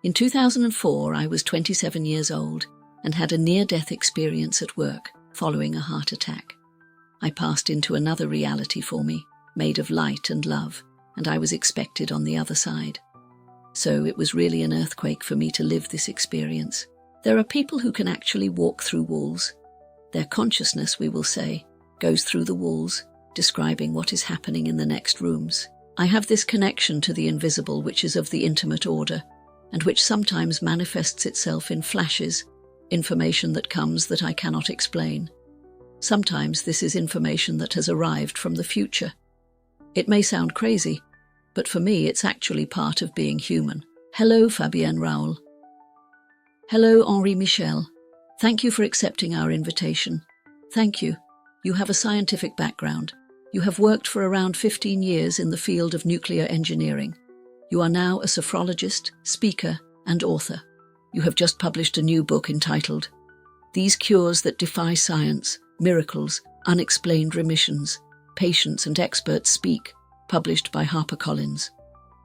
In 2004, I was 27 years old and had a near-death experience at work following a heart attack. I passed into another reality for me, made of light and love, and I was expected on the other side. So it was really an earthquake for me to live this experience. There are people who can actually walk through walls. Their consciousness, we will say, goes through the walls, describing what is happening in the next rooms. I have this connection to the invisible, which is of the intimate order, and which sometimes manifests itself in flashes, information that comes that I cannot explain. Sometimes this is information that has arrived from the future. It may sound crazy, but for me it's actually part of being human. Hello, Fabienne Raoul. Hello, Henri Michel. Thank you for accepting our invitation. Thank you. You have a scientific background. You have worked for around 15 years in the field of nuclear engineering. You are now a sophrologist, speaker, and author. You have just published a new book entitled These Cures That Defy Science, Miracles, Unexplained Remissions, Patients and Experts Speak, published by HarperCollins.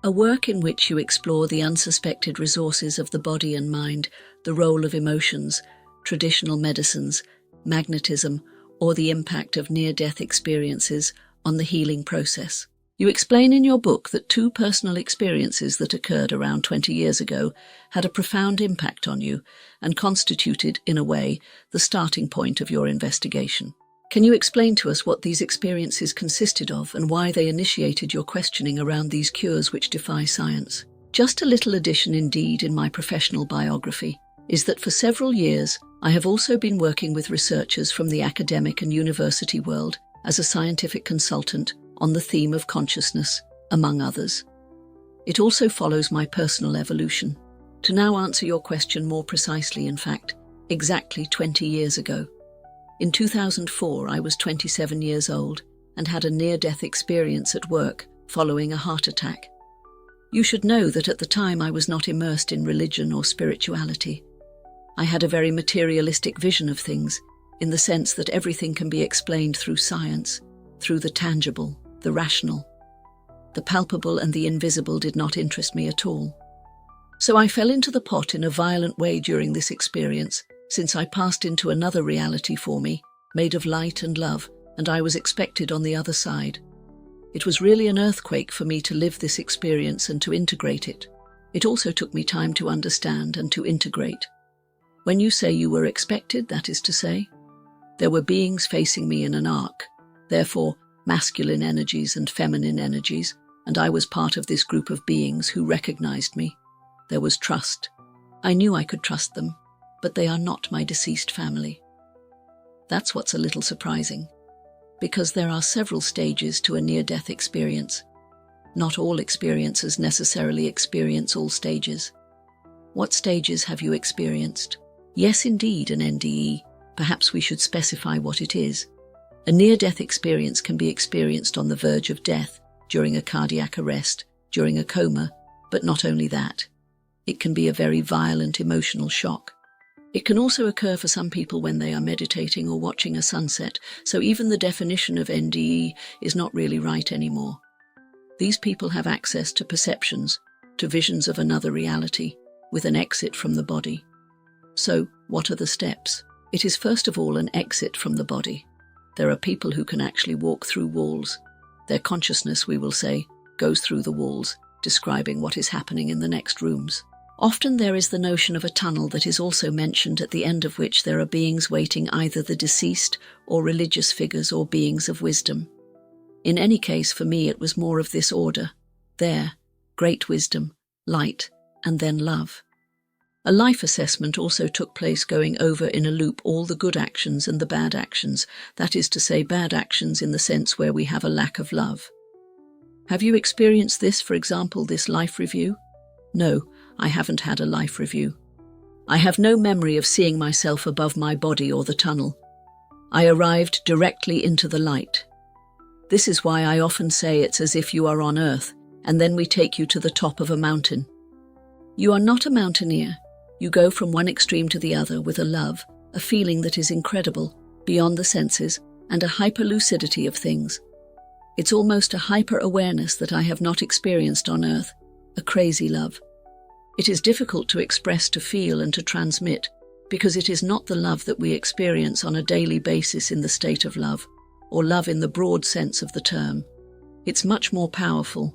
A work in which you explore the unsuspected resources of the body and mind, the role of emotions, traditional medicines, magnetism, or the impact of near-death experiences on the healing process. You explain in your book that two personal experiences that occurred around 20 years ago had a profound impact on you and constituted, in a way, the starting point of your investigation. Can you explain to us what these experiences consisted of and why they initiated your questioning around these cures which defy science? Just a little addition indeed in my professional biography is that for several years I have also been working with researchers from the academic and university world as a scientific consultant on the theme of consciousness, among others. It also follows my personal evolution. To now answer your question more precisely, in fact, exactly 20 years ago. In 2004, I was 27 years old and had a near-death experience at work following a heart attack. You should know that at the time I was not immersed in religion or spirituality. I had a very materialistic vision of things, in the sense that everything can be explained through science, through the tangible, the rational. The palpable and the invisible did not interest me at all. So I fell into the pot in a violent way during this experience, since I passed into another reality for me, made of light and love, and I was expected on the other side. It was really an earthquake for me to live this experience and to integrate it. It also took me time to understand and to integrate. When you say you were expected, that is to say, there were beings facing me in an arc, therefore masculine energies and feminine energies, and I was part of this group of beings who recognized me. There was trust. I knew I could trust them, but they are not my deceased family. That's what's a little surprising, because there are several stages to a near-death experience. Not all experiencers necessarily experience all stages. What stages have you experienced? Yes, indeed, an NDE. Perhaps we should specify what it is. A near-death experience can be experienced on the verge of death, during a cardiac arrest, during a coma, but not only that. It can be a very violent emotional shock. It can also occur for some people when they are meditating or watching a sunset, so even the definition of NDE is not really right anymore. These people have access to perceptions, to visions of another reality, with an exit from the body. So, what are the steps? It is first of all an exit from the body. There are people who can actually walk through walls. Their consciousness, we will say, goes through the walls, describing what is happening in the next rooms. Often there is the notion of a tunnel that is also mentioned, at the end of which there are beings waiting, either the deceased or religious figures or beings of wisdom. In any case, for me it was more of this order. There, great wisdom, light, and then love. A life assessment also took place, going over in a loop all the good actions and the bad actions, that is to say, bad actions in the sense where we have a lack of love. Have you experienced this, for example, this life review? No, I haven't had a life review. I have no memory of seeing myself above my body or the tunnel. I arrived directly into the light. This is why I often say it's as if you are on earth, and then we take you to the top of a mountain. You are not a mountaineer. You go from one extreme to the other with a love, a feeling that is incredible, beyond the senses, and a hyper-lucidity of things. It's almost a hyper-awareness that I have not experienced on earth, a crazy love. It is difficult to express, to feel, and to transmit, because it is not the love that we experience on a daily basis in the state of love, or love in the broad sense of the term. It's much more powerful.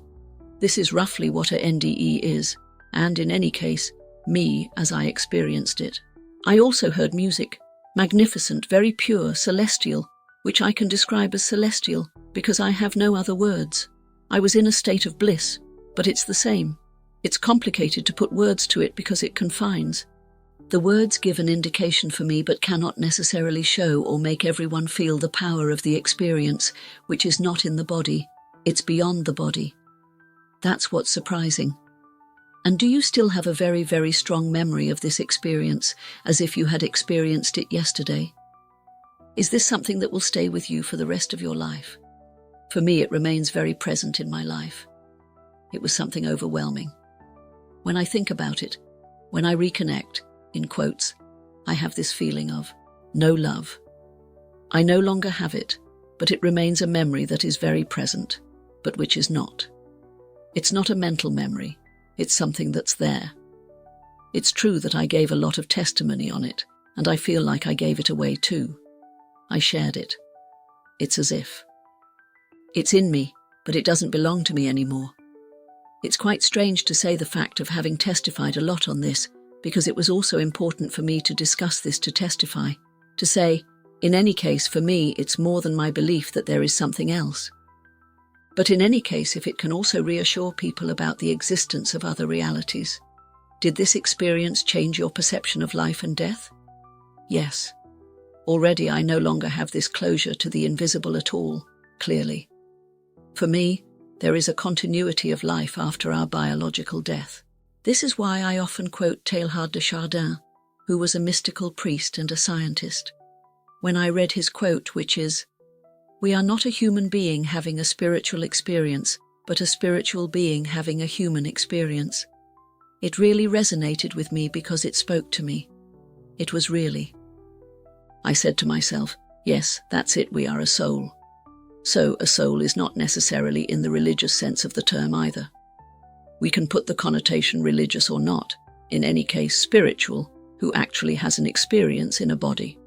This is roughly what a NDE is, and in any case, me as I experienced it. I also heard music, magnificent, very pure, celestial, which I can describe as celestial because I have no other words. I was in a state of bliss, but it's the same. It's complicated to put words to it because it confines. The words give an indication for me but cannot necessarily show or make everyone feel the power of the experience, which is not in the body. It's beyond the body. That's what's surprising. And do you still have a very, very strong memory of this experience, as if you had experienced it yesterday? Is this something that will stay with you for the rest of your life? For me, it remains very present in my life. It was something overwhelming. When I think about it, when I reconnect, in quotes, I have this feeling of no love. I no longer have it, but it remains a memory that is very present, but which is not. It's not a mental memory. It's something that's there. It's true that I gave a lot of testimony on it, and I feel like I gave it away too. I shared it. It's as if. It's in me, but it doesn't belong to me anymore. It's quite strange to say the fact of having testified a lot on this, because it was also important for me to discuss this, to testify, to say, in any case, for me, it's more than my belief that there is something else. But in any case, if it can also reassure people about the existence of other realities, did this experience change your perception of life and death? Yes. Already I no longer have this closure to the invisible at all, clearly. For me, there is a continuity of life after our biological death. This is why I often quote Teilhard de Chardin, who was a mystical priest and a scientist. When I read his quote, which is, "We are not a human being having a spiritual experience, but a spiritual being having a human experience," it really resonated with me because it spoke to me. It was really. I said to myself, yes, that's it, we are a soul. So a soul is not necessarily in the religious sense of the term either. We can put the connotation religious or not, in any case spiritual, who actually has an experience in a body.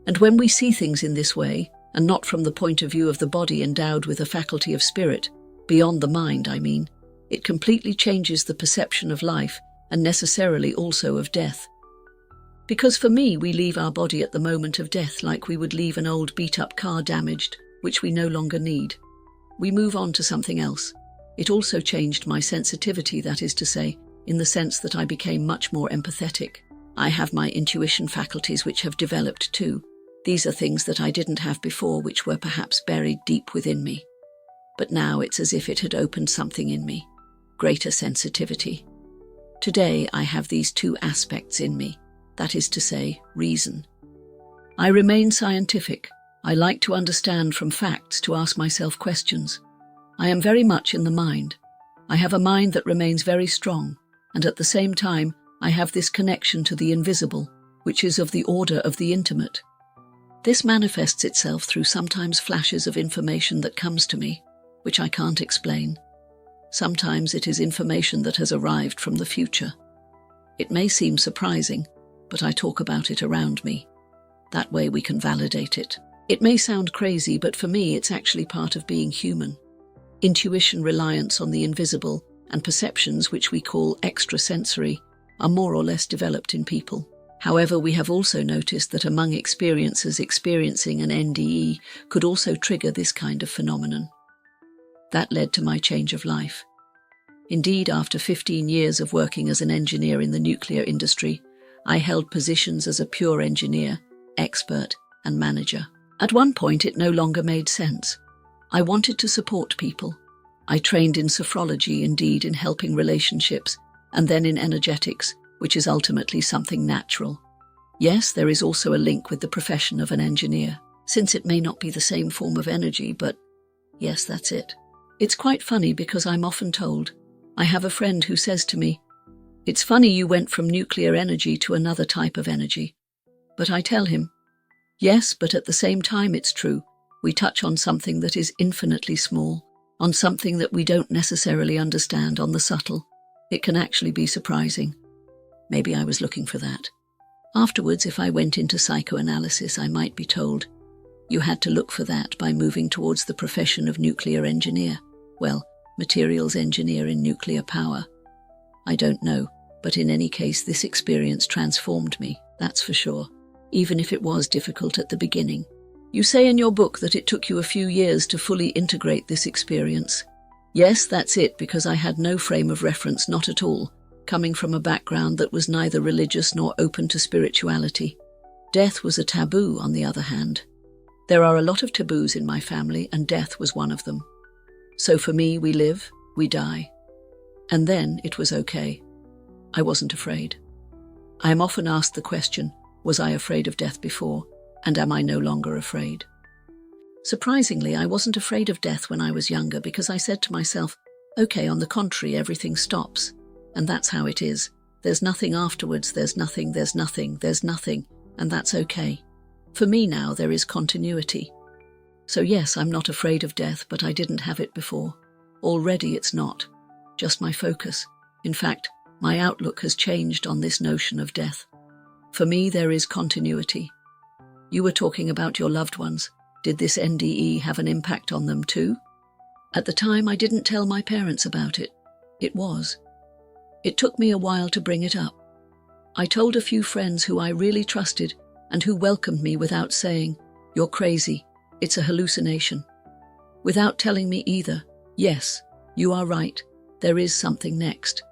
And when we see things in this way, and not from the point of view of the body endowed with a faculty of spirit, beyond the mind, I mean, it completely changes the perception of life and necessarily also of death. Because for me, we leave our body at the moment of death like we would leave an old beat-up car damaged, which we no longer need. We move on to something else. It also changed my sensitivity, that is to say, in the sense that I became much more empathetic. I have my intuition faculties which have developed too. These are things that I didn't have before, which were perhaps buried deep within me. But now it's as if it had opened something in me. Greater sensitivity. Today I have these two aspects in me, that is to say, reason. I remain scientific. I like to understand from facts, to ask myself questions. I am very much in the mind. I have a mind that remains very strong, and at the same time I have this connection to the invisible, which is of the order of the intimate. This manifests itself through sometimes flashes of information that comes to me, which I can't explain. Sometimes it is information that has arrived from the future. It may seem surprising, but I talk about it around me. That way we can validate it. It may sound crazy, but for me it's actually part of being human. Intuition, reliance on the invisible, and perceptions which we call extrasensory are more or less developed in people. However, we have also noticed that among experiencers experiencing an NDE could also trigger this kind of phenomenon. That led to my change of life. Indeed, after 15 years of working as an engineer in the nuclear industry, I held positions as a pure engineer, expert, and manager. At one point, it no longer made sense. I wanted to support people. I trained in sophrology, indeed in helping relationships, and then in energetics, which is ultimately something natural. Yes, there is also a link with the profession of an engineer, since it may not be the same form of energy, but yes, that's it. It's quite funny because I'm often told, I have a friend who says to me, "It's funny you went from nuclear energy to another type of energy." But I tell him, yes, but at the same time it's true. We touch on something that is infinitely small, on something that we don't necessarily understand, on the subtle. It can actually be surprising. Maybe I was looking for that. Afterwards, if I went into psychoanalysis, I might be told, you had to look for that by moving towards the profession of nuclear engineer. Well, materials engineer in nuclear power. I don't know, but in any case, this experience transformed me, that's for sure, even if it was difficult at the beginning. You say in your book that it took you a few years to fully integrate this experience. Yes, that's it, because I had no frame of reference, not at all, coming from a background that was neither religious nor open to spirituality. Death was a taboo, on the other hand. There are a lot of taboos in my family, and death was one of them. So for me, we live, we die. And then it was okay. I wasn't afraid. I am often asked the question, was I afraid of death before, and am I no longer afraid? Surprisingly, I wasn't afraid of death when I was younger because I said to myself, okay, on the contrary, everything stops. And that's how it is. There's nothing afterwards, there's nothing, and that's okay. For me now, there is continuity. So yes, I'm not afraid of death, but I didn't have it before. Already it's not. Just my focus. In fact, my outlook has changed on this notion of death. For me, there is continuity. You were talking about your loved ones. Did this NDE have an impact on them too? At the time, I didn't tell my parents about it. It took me a while to bring it up. I told a few friends who I really trusted and who welcomed me without saying, you're crazy, it's a hallucination. Without telling me either, yes, you are right, there is something next.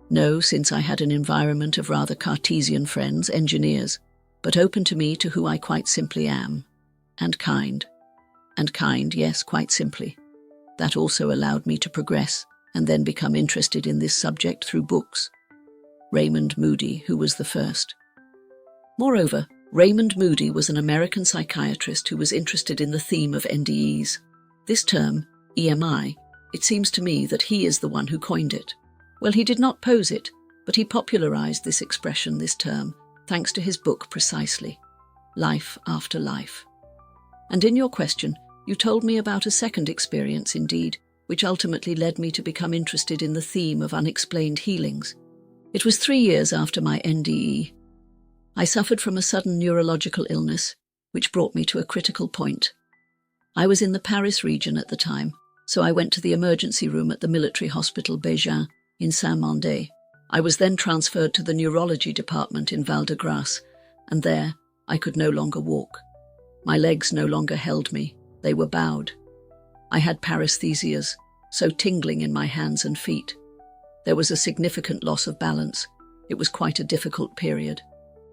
No, since I had an environment of rather Cartesian friends, engineers, but open to me, to who I quite simply am. And kind. And kind, yes, quite simply. That also allowed me to progress and then become interested in this subject through books. Raymond Moody, who was the first. Moreover, Raymond Moody was an American psychiatrist who was interested in the theme of NDEs. This term, EMI, it seems to me that he is the one who coined it. Well, he did not pose it, but he popularized this expression, this term, thanks to his book precisely, Life After Life. And in your question, you told me about a second experience indeed, which ultimately led me to become interested in the theme of unexplained healings. It was 3 years after my NDE. I suffered from a sudden neurological illness, which brought me to a critical point. I was in the Paris region at the time, so I went to the emergency room at the military hospital Bégin in Saint-Mandé. I was then transferred to the neurology department in Val-de-Grâce, and there I could no longer walk. My legs no longer held me, they were bowed. I had paresthesias, so tingling in my hands and feet. There was a significant loss of balance. It was quite a difficult period.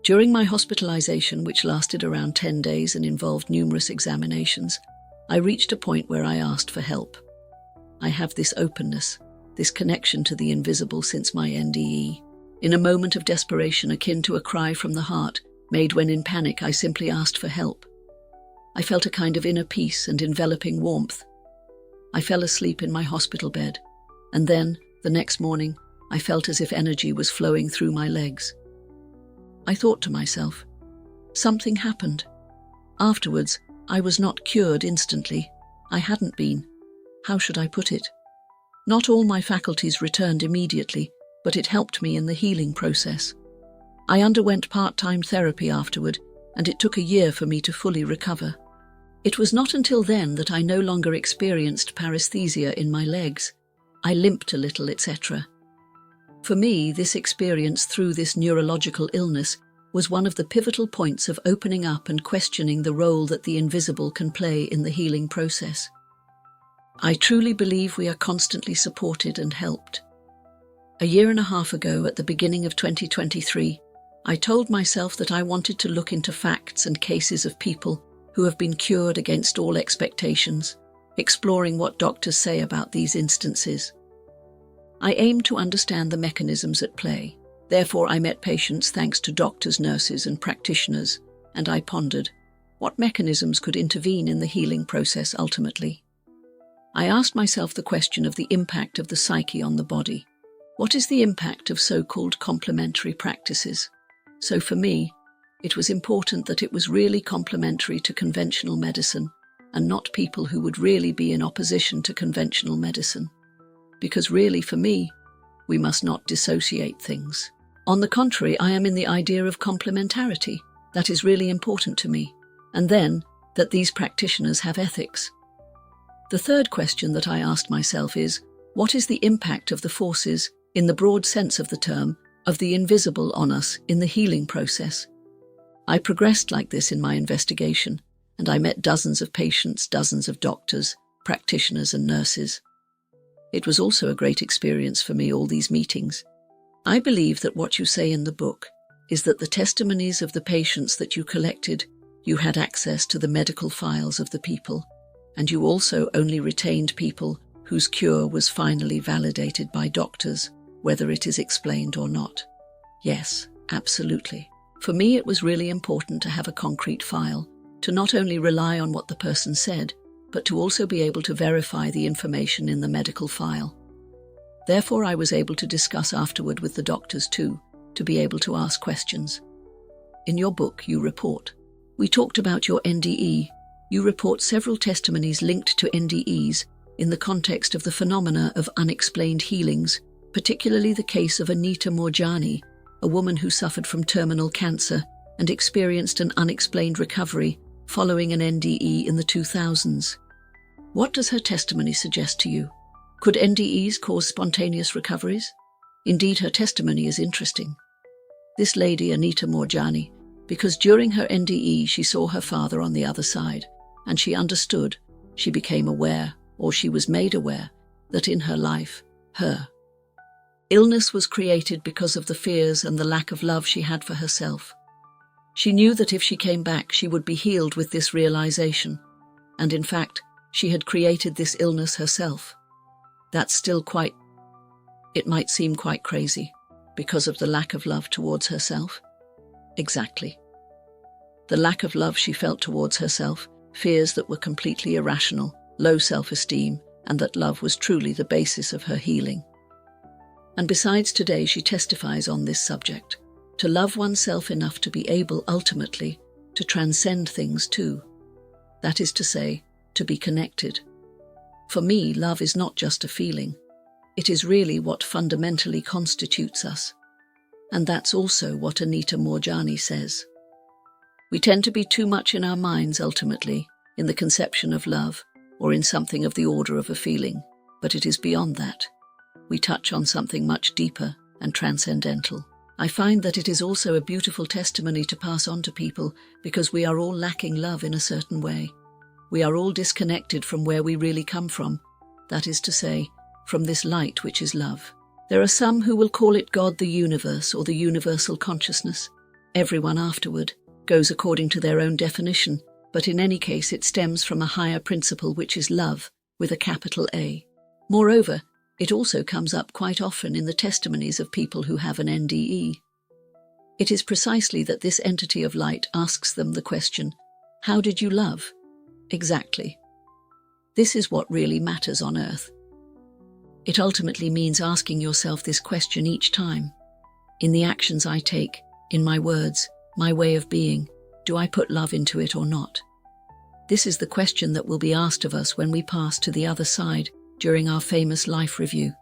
During my hospitalization, which lasted around 10 days and involved numerous examinations, I reached a point where I asked for help. I have this openness, this connection to the invisible since my NDE. In a moment of desperation akin to a cry from the heart, made when in panic, I simply asked for help. I felt a kind of inner peace and enveloping warmth. I fell asleep in my hospital bed, and then, the next morning, I felt as if energy was flowing through my legs. I thought to myself, something happened. Afterwards, I was not cured instantly. I hadn't been. How should I put it? Not all my faculties returned immediately, but it helped me in the healing process. I underwent part-time therapy afterward, and it took a year for me to fully recover. It was not until then that I no longer experienced paresthesia in my legs. I limped a little, etc. For me, this experience through this neurological illness was one of the pivotal points of opening up and questioning the role that the invisible can play in the healing process. I truly believe we are constantly supported and helped. A year and a half ago, at the beginning of 2023, I told myself that I wanted to look into facts and cases of people who have been cured against all expectations, exploring what doctors say about these instances. I aimed to understand the mechanisms at play. Therefore, I met patients thanks to doctors, nurses, and practitioners, and I pondered, what mechanisms could intervene in the healing process ultimately? I asked myself the question of the impact of the psyche on the body. What is the impact of so-called complementary practices? So for me, it was important that it was really complementary to conventional medicine, and not people who would really be in opposition to conventional medicine. Because really, for me, We must not dissociate things. On the contrary, I am in the idea of complementarity. That is really important to me. And then, that these practitioners have ethics. The third question that I asked myself is, what is the impact of the forces, in the broad sense of the term, of the invisible on us in the healing process? I progressed like this in my investigation, and I met dozens of patients, dozens of doctors, practitioners and nurses. It was also a great experience for me, all these meetings. I believe that what you say in the book is that the testimonies of the patients that you collected, you had access to the medical files of the people, and you also only retained people whose cure was finally validated by doctors, whether it is explained or not. Yes, absolutely. For me, it was really important to have a concrete file, to not only rely on what the person said, but to also be able to verify the information in the medical file. Therefore, I was able to discuss afterward with the doctors too, to be able to ask questions. In your book, you report. We talked about your NDE. You report several testimonies linked to NDEs in the context of the phenomena of unexplained healings, particularly the case of Anita Morjani, a woman who suffered from terminal cancer and experienced an unexplained recovery following an NDE in the 2000s. What does her testimony suggest to you? Could NDEs cause spontaneous recoveries? Indeed, her testimony is interesting. This lady, Anita Morjani, because during her NDE she saw her father on the other side, and she understood, she became aware, or she was made aware, that in her life, her illness was created because of the fears and the lack of love she had for herself. She knew that if she came back she would be healed with this realization, and in fact, she had created this illness herself. That's still it might seem quite crazy, because of the lack of love towards herself. Exactly. The lack of love she felt towards herself, fears that were completely irrational, low self-esteem, and that love was truly the basis of her healing. And besides, today she testifies on this subject, to love oneself enough to be able ultimately to transcend things too. That is to say, to be connected. For me, love is not just a feeling. It is really what fundamentally constitutes us. And that's also what Anita Morjani says. We tend to be too much in our minds ultimately, in the conception of love, or in something of the order of a feeling, but it is beyond that. We touch on something much deeper and transcendental. I find that it is also a beautiful testimony to pass on to people because we are all lacking love in a certain way. We are all disconnected from where we really come from, that is to say, from this light which is love. There are some who will call it God, the universe, or the universal consciousness. Everyone afterward goes according to their own definition, but in any case it stems from a higher principle which is love, with a capital A. Moreover, it also comes up quite often in the testimonies of people who have an NDE. It is precisely that this entity of light asks them the question, how did you love? Exactly. This is what really matters on earth. It ultimately means asking yourself this question each time. In the actions I take, in my words, my way of being, do I put love into it or not? This is the question that will be asked of us when we pass to the other side during our famous life review.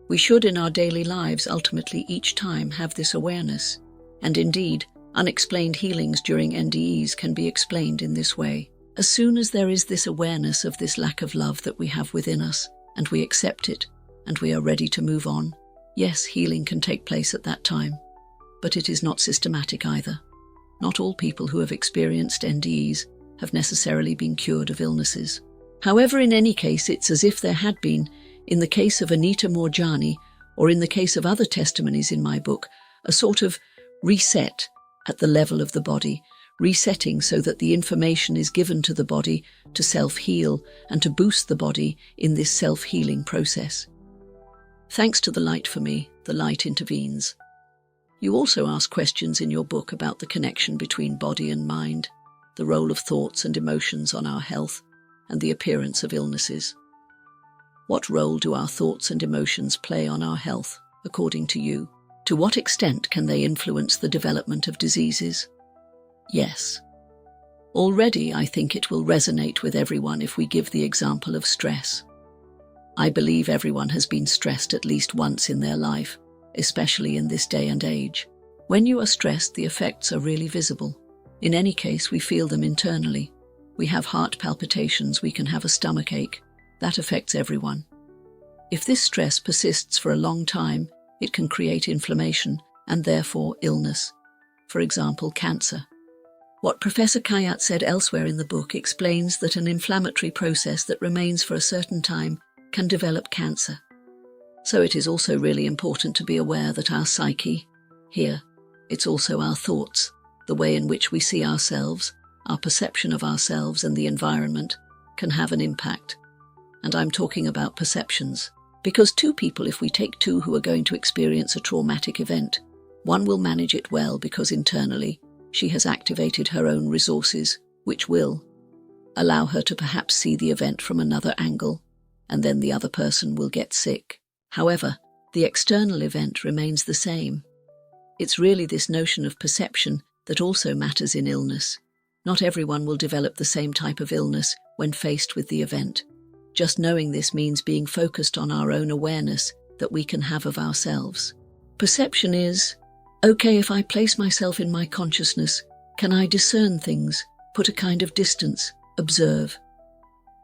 We should in our daily lives ultimately each time have this awareness, and indeed, unexplained healings during NDEs can be explained in this way. As soon as there is this awareness of this lack of love that we have within us, and we accept it, and we are ready to move on, yes, healing can take place at that time. But it is not systematic either. Not all people who have experienced NDEs have necessarily been cured of illnesses. However, in any case, it's as if there had been, in the case of Anita Morjani, or in the case of other testimonies in my book, a sort of reset at the level of the body, resetting so that the information is given to the body to self-heal and to boost the body in this self-healing process. Thanks to the light for me, the light intervenes. You also ask questions in your book about the connection between body and mind, the role of thoughts and emotions on our health, and the appearance of illnesses. What role do our thoughts and emotions play on our health, according to you? To what extent can they influence the development of diseases? Yes. Already I think it will resonate with everyone if we give the example of stress. I believe everyone has been stressed at least once in their life, especially in this day and age. When you are stressed, the effects are really visible. In any case, we feel them internally. We have heart palpitations, we can have a stomachache. That affects everyone. If this stress persists for a long time, it can create inflammation and therefore illness. For example, cancer. What Professor Kayat said elsewhere in the book explains that an inflammatory process that remains for a certain time can develop cancer. So it is also really important to be aware that our psyche, here, it's also our thoughts, the way in which we see ourselves, our perception of ourselves and the environment, can have an impact. And I'm talking about perceptions. Because two people, if we take two who are going to experience a traumatic event, one will manage it well because internally she has activated her own resources, which will allow her to perhaps see the event from another angle, and then the other person will get sick. However, the external event remains the same. It's really this notion of perception that also matters in illness. Not everyone will develop the same type of illness when faced with the event. Just knowing this means being focused on our own awareness that we can have of ourselves. Perception is, okay, if I place myself in my consciousness, can I discern things, put a kind of distance, observe?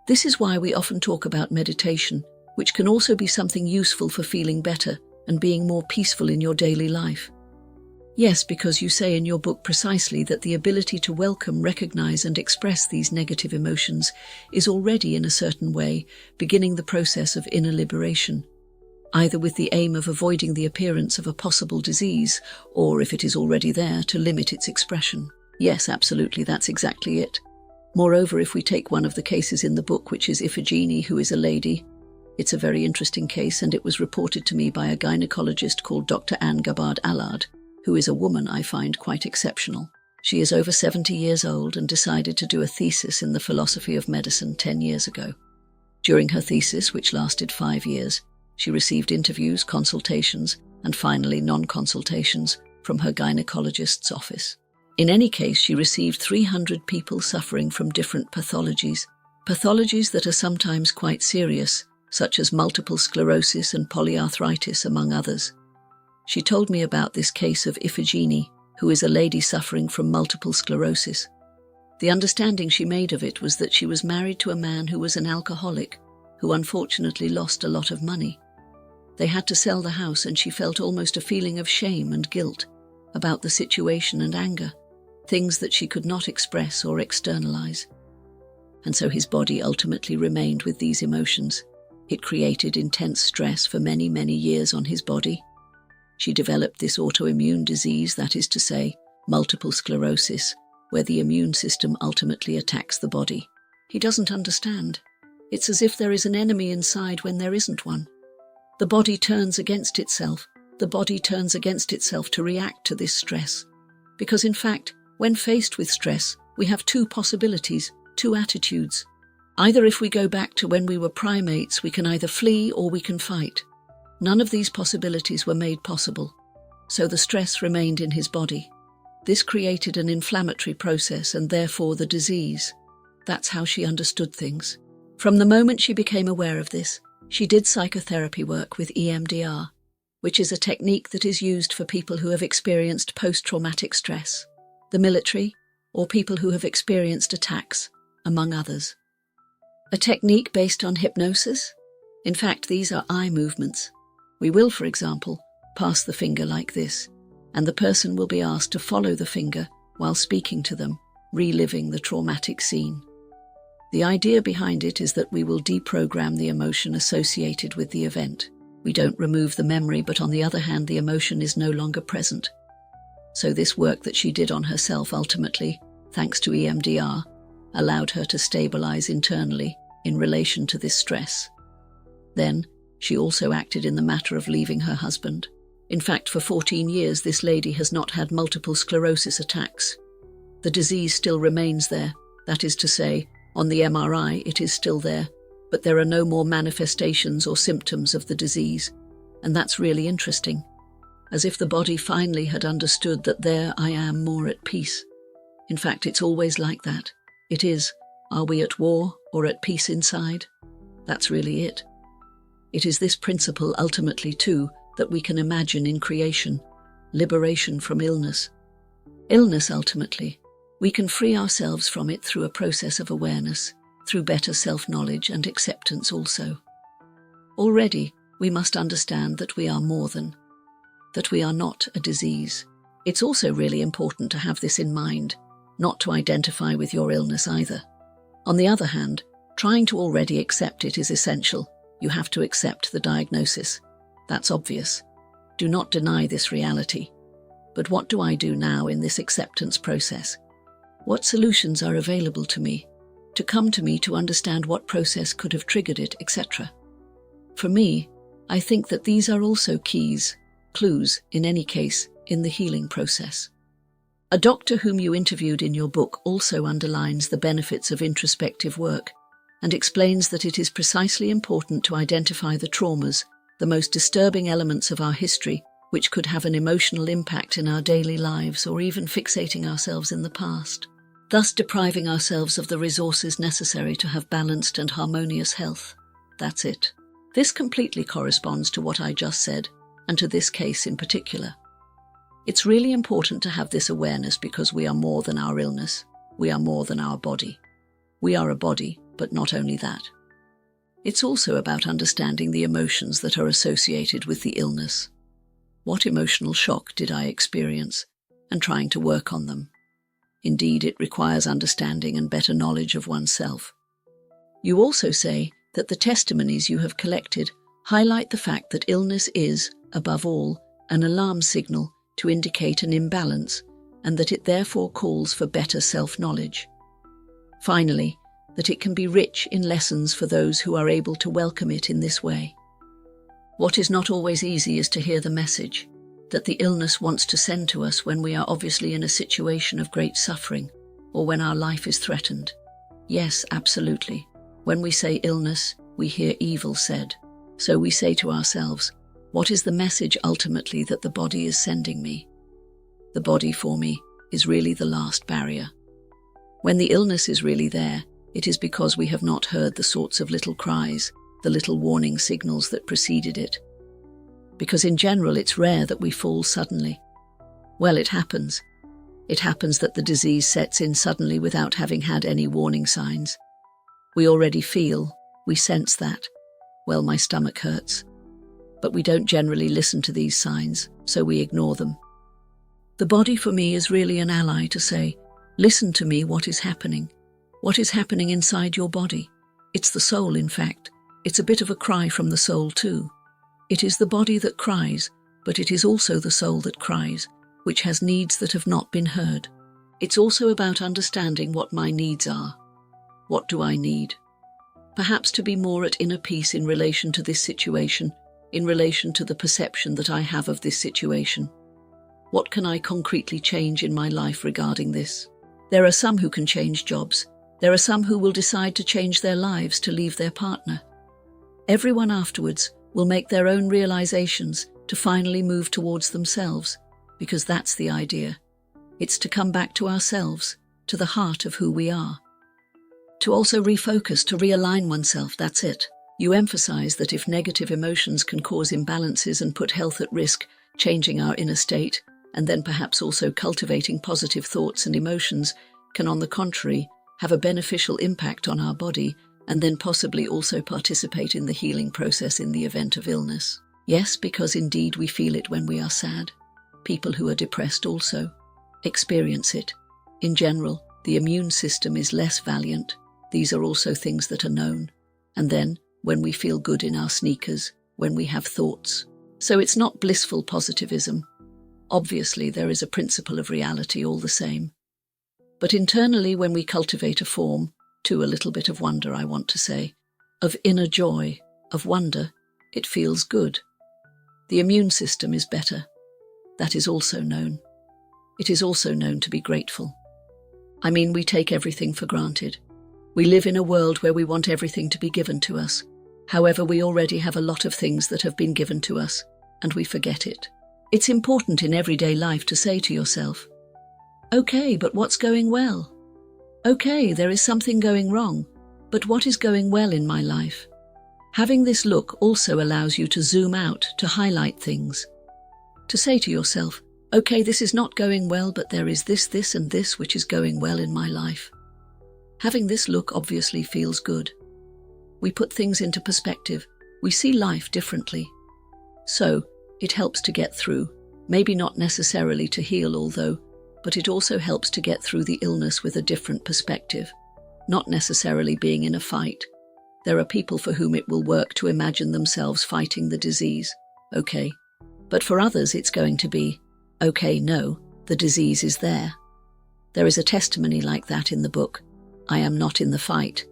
This is why we often talk about meditation, which can also be something useful for feeling better and being more peaceful in your daily life. Yes, because you say in your book precisely that the ability to welcome, recognize, and express these negative emotions is already in a certain way beginning the process of inner liberation, either with the aim of avoiding the appearance of a possible disease, or if it is already there, to limit its expression. Yes, absolutely, that's exactly it. Moreover, if we take one of the cases in the book, which is Iphigenie, who is a lady, it's a very interesting case, and it was reported to me by a gynecologist called Dr. Anne Gabbard-Allard, who is a woman I find quite exceptional. She is over 70 years old and decided to do a thesis in the philosophy of medicine 10 years ago. During her thesis, which lasted 5 years, she received interviews, consultations, and finally non-consultations from her gynecologist's office. In any case, she received 300 people suffering from different pathologies that are sometimes quite serious, such as multiple sclerosis and polyarthritis, among others. She told me about this case of Iphigenie, who is a lady suffering from multiple sclerosis. The understanding she made of it was that she was married to a man who was an alcoholic, who unfortunately lost a lot of money. They had to sell the house, and she felt almost a feeling of shame and guilt about the situation and anger, things that she could not express or externalize. And so his body ultimately remained with these emotions. It created intense stress for many, many years on his body. She developed this autoimmune disease, that is to say, multiple sclerosis, where the immune system ultimately attacks the body. He doesn't understand. It's as if there is an enemy inside when there isn't one. The body turns against itself. The body turns against itself to react to this stress. Because in fact, when faced with stress, we have two possibilities, two attitudes. Either if we go back to when we were primates, we can either flee or we can fight. None of these possibilities were made possible, so the stress remained in his body. This created an inflammatory process and therefore the disease. That's how she understood things. From the moment she became aware of this, she did psychotherapy work with EMDR, which is a technique that is used for people who have experienced post-traumatic stress, the military, or people who have experienced attacks, among others. A technique based on hypnosis? In fact, these are eye movements. We will, for example, pass the finger like this, and the person will be asked to follow the finger while speaking to them, reliving the traumatic scene. The idea behind it is that we will deprogram the emotion associated with the event. We don't remove the memory, but on the other hand, the emotion is no longer present. So this work that she did on herself ultimately, thanks to EMDR, allowed her to stabilize internally in relation to this stress. Then, she also acted in the matter of leaving her husband. In fact, for 14 years, this lady has not had multiple sclerosis attacks. The disease still remains there. That is to say, on the MRI, it is still there, but there are no more manifestations or symptoms of the disease. And that's really interesting. As if the body finally had understood that there I am more at peace. In fact, it's always like that. It is, are we at war or at peace inside? That's really it. It is this principle ultimately, too, that we can imagine in creation, liberation from illness. Illness, ultimately, we can free ourselves from it through a process of awareness, through better self-knowledge and acceptance also. Already, we must understand that we are more than, that we are not a disease. It's also really important to have this in mind, not to identify with your illness either. On the other hand, trying to already accept it is essential. You have to accept the diagnosis. That's obvious. Do not deny this reality. But what do I do now in this acceptance process? What solutions are available to me? To come to me to understand what process could have triggered it, etc. For me, I think that these are also keys, clues, in any case, in the healing process. A doctor whom you interviewed in your book also underlines the benefits of introspective work and explains that it is precisely important to identify the traumas, the most disturbing elements of our history, which could have an emotional impact in our daily lives or even fixating ourselves in the past, thus depriving ourselves of the resources necessary to have balanced and harmonious health. That's it. This completely corresponds to what I just said, and to this case in particular. It's really important to have this awareness because we are more than our illness. We are more than our body. We are a body, but not only that. It's also about understanding the emotions that are associated with the illness. What emotional shock did I experience, and trying to work on them. Indeed, it requires understanding and better knowledge of oneself. You also say that the testimonies you have collected highlight the fact that illness is, above all, an alarm signal to indicate an imbalance, and that it therefore calls for better self-knowledge. Finally, that it can be rich in lessons for those who are able to welcome it in this way. What is not always easy is to hear the message that the illness wants to send to us when we are obviously in a situation of great suffering, or when our life is threatened. Yes, absolutely. When we say illness, we hear evil said. So we say to ourselves, what is the message ultimately that the body is sending me? The body for me is really the last barrier. When the illness is really there, it is because we have not heard the sorts of little cries, the little warning signals that preceded it. Because in general it's rare that we fall suddenly. Well, it happens. It happens that the disease sets in suddenly without having had any warning signs. We already feel, we sense that, well, my stomach hurts. But we don't generally listen to these signs, so we ignore them. The body for me is really an ally to say, listen to me, what is happening? What is happening inside your body? It's the soul, in fact. It's a bit of a cry from the soul too. It is the body that cries, but it is also the soul that cries, which has needs that have not been heard. It's also about understanding what my needs are. What do I need? Perhaps to be more at inner peace in relation to this situation, in relation to the perception that I have of this situation. What can I concretely change in my life regarding this? There are some who can change jobs. There are some who will decide to change their lives to leave their partner. Everyone afterwards will make their own realizations to finally move towards themselves, because that's the idea. It's to come back to ourselves, to the heart of who we are. To also refocus, to realign oneself, that's it. You emphasize that if negative emotions can cause imbalances and put health at risk, changing our inner state, and then perhaps also cultivating positive thoughts and emotions, can on the contrary have a beneficial impact on our body, and then possibly also participate in the healing process in the event of illness. Yes, because indeed we feel it when we are sad. People who are depressed also experience it. In general, the immune system is less valiant. These are also things that are known. And then, when we feel good in our sneakers, when we have thoughts. So it's not blissful positivism. Obviously, there is a principle of reality all the same. But internally, when we cultivate a form, to a little bit of wonder, I want to say, of inner joy, of wonder, it feels good. The immune system is better. That is also known. It is also known to be grateful. I mean, we take everything for granted. We live in a world where we want everything to be given to us. However, we already have a lot of things that have been given to us, and we forget it. It's important in everyday life to say to yourself, okay, but what's going well? Okay, there is something going wrong, but what is going well in my life? Having this look also allows you to zoom out, to highlight things. To say to yourself, okay, this is not going well, but there is this, this, and this which is going well in my life. Having this look obviously feels good. We put things into perspective. We see life differently. So, it helps to get through. Maybe not necessarily to heal, although, but it also helps to get through the illness with a different perspective. Not necessarily being in a fight. There are people for whom it will work to imagine themselves fighting the disease. Okay. But for others it's going to be, okay, no, the disease is there. There is a testimony like that in the book, I Am Not in the Fight.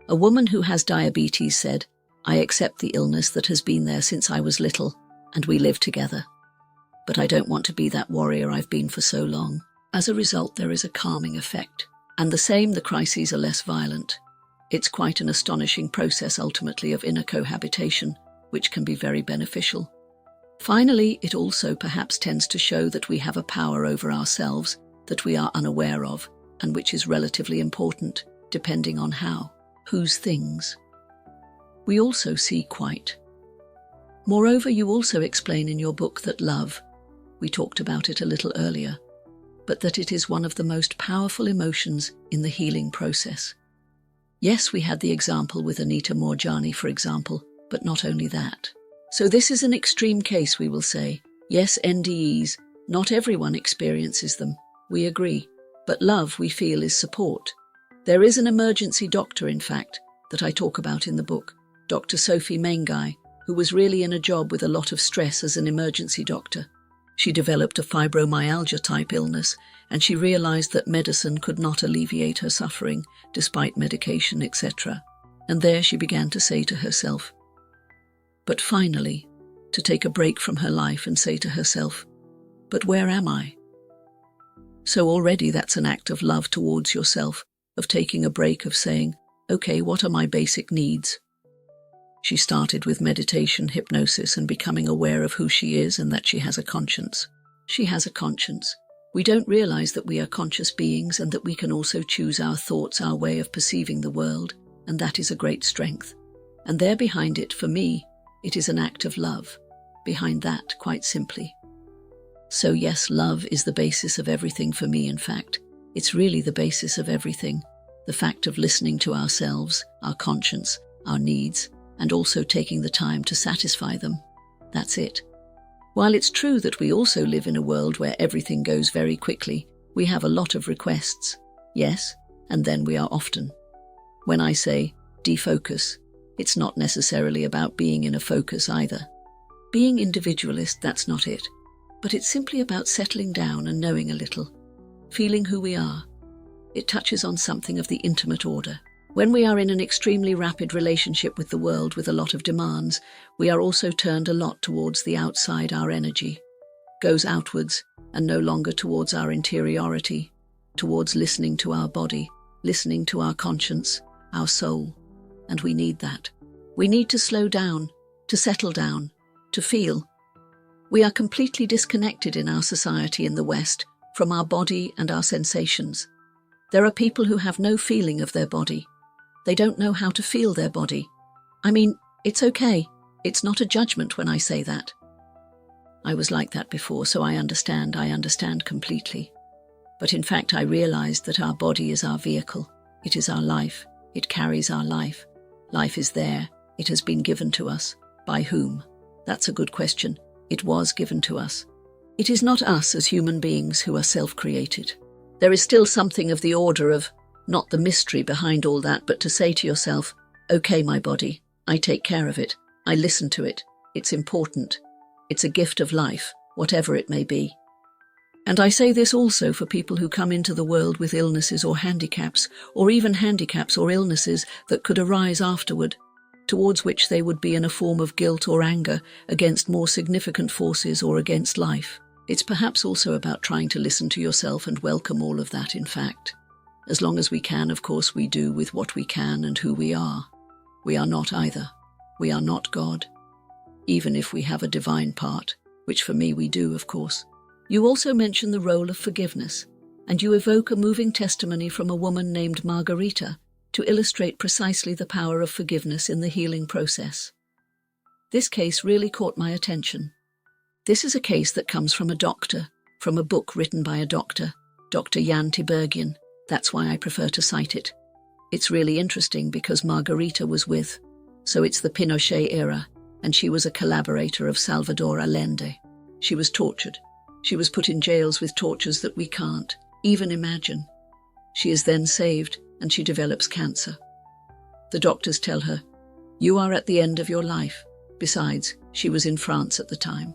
A woman who has diabetes said, I accept the illness that has been there since I was little, and we live together. But I don't want to be that warrior I've been for so long. As a result, there is a calming effect. And the crises are less violent. It's quite an astonishing process ultimately of inner cohabitation, which can be very beneficial. Finally, it also perhaps tends to show that we have a power over ourselves that we are unaware of, and which is relatively important, depending on how, whose things. We also see quite. Moreover, you also explain in your book that love, we talked about it a little earlier, but that it is one of the most powerful emotions in the healing process. Yes, we had the example with Anita Moorjani, for example, but not only that. So this is an extreme case, we will say. Yes, NDEs, not everyone experiences them, we agree, but love, we feel, is support. There is an emergency doctor, in fact, that I talk about in the book, Dr. Sophie Maingai, who was really in a job with a lot of stress as an emergency doctor. She developed a fibromyalgia-type illness, and she realized that medicine could not alleviate her suffering, despite medication, etc. And there she began to say to herself, but finally, to take a break from her life and say to herself, but where am I? So already that's an act of love towards yourself, of taking a break, of saying, okay, what are my basic needs? She started with meditation, hypnosis, and becoming aware of who she is and that she has a conscience. She has a conscience. We don't realize that we are conscious beings and that we can also choose our thoughts, our way of perceiving the world, and that is a great strength. And there behind it, for me, it is an act of love. Behind that, quite simply. So yes, love is the basis of everything for me, in fact. It's really the basis of everything. The fact of listening to ourselves, our conscience, our needs, and also taking the time to satisfy them. That's it. While it's true that we also live in a world where everything goes very quickly, we have a lot of requests. Yes, and then we are often. When I say defocus, it's not necessarily about being in a focus either. Being individualist, that's not it. But it's simply about settling down and knowing a little, feeling who we are. It touches on something of the intimate order. When we are in an extremely rapid relationship with the world with a lot of demands, we are also turned a lot towards the outside. Our energy goes outwards and no longer towards our interiority, towards listening to our body, listening to our conscience, our soul. And we need that. We need to slow down, to settle down, to feel. We are completely disconnected in our society in the West from our body and our sensations. There are people who have no feeling of their body. They don't know how to feel their body. I mean, it's okay. It's not a judgment when I say that. I was like that before, so I understand completely. But in fact, I realized that our body is our vehicle. It is our life. It carries our life. Life is there. It has been given to us. By whom? That's a good question. It was given to us. It is not us as human beings who are self-created. There is still something of the order of, not the mystery behind all that, but to say to yourself, okay, my body, I take care of it. I listen to it. It's important. It's a gift of life, whatever it may be. And I say this also for people who come into the world with illnesses or handicaps or illnesses that could arise afterward, towards which they would be in a form of guilt or anger against more significant forces or against life. It's perhaps also about trying to listen to yourself and welcome all of that, in fact. As long as we can, of course, we do with what we can and who we are. We are not either. We are not God. Even if we have a divine part, which for me we do, of course. You also mention the role of forgiveness, and you evoke a moving testimony from a woman named Margarita, to illustrate precisely the power of forgiveness in the healing process. This case really caught my attention. This is a case that comes from a doctor, from a book written by a doctor, Dr. Jan Tiberghien. That's why I prefer to cite it. It's really interesting because Margarita was with, so it's the Pinochet era, and she was a collaborator of Salvador Allende. She was tortured. She was put in jails with tortures that we can't even imagine. She is then saved, and she develops cancer. The doctors tell her, "You are at the end of your life." Besides, she was in France at the time.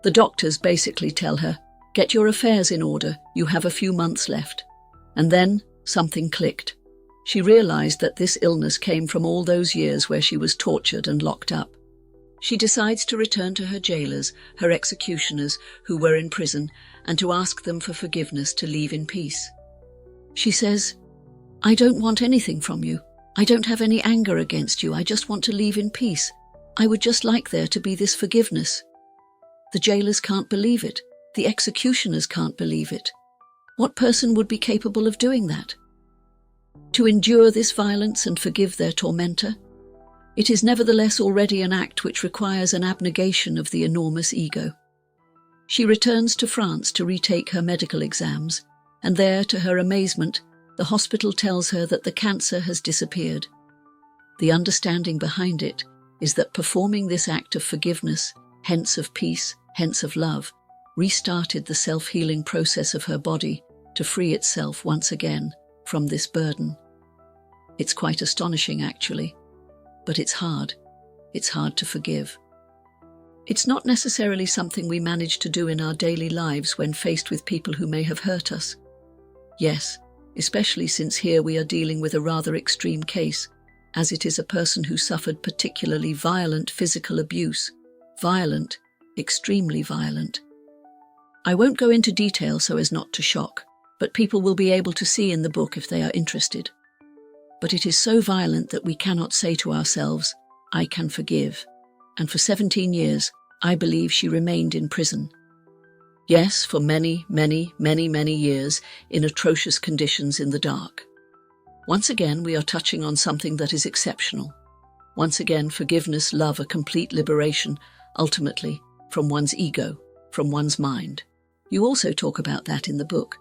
The doctors basically tell her, "Get your affairs in order, you have a few months left." And then something clicked. She realized that this illness came from all those years where she was tortured and locked up. She decides to return to her jailers, her executioners who were in prison, and to ask them for forgiveness to leave in peace. She says, "I don't want anything from you. I don't have any anger against you. I just want to leave in peace. I would just like there to be this forgiveness." The jailers can't believe it. The executioners can't believe it. What person would be capable of doing that? To endure this violence and forgive their tormentor? It is nevertheless already an act which requires an abnegation of the enormous ego. She returns to France to retake her medical exams, and there, to her amazement, the hospital tells her that the cancer has disappeared. The understanding behind it is that performing this act of forgiveness, hence of peace, hence of love, restarted the self-healing process of her body to free itself once again from this burden. It's quite astonishing, actually, but it's hard. It's hard to forgive. It's not necessarily something we manage to do in our daily lives when faced with people who may have hurt us. Yes, especially since here we are dealing with a rather extreme case, as it is a person who suffered particularly violent physical abuse. Violent, extremely violent. I won't go into detail so as not to shock, but people will be able to see in the book if they are interested. But it is so violent that we cannot say to ourselves, "I can forgive." And for 17 years, I believe she remained in prison. Yes, for many, many, many, many years, in atrocious conditions in the dark. Once again, we are touching on something that is exceptional. Once again, forgiveness, love, a complete liberation, ultimately, from one's ego, from one's mind. You also talk about that in the book.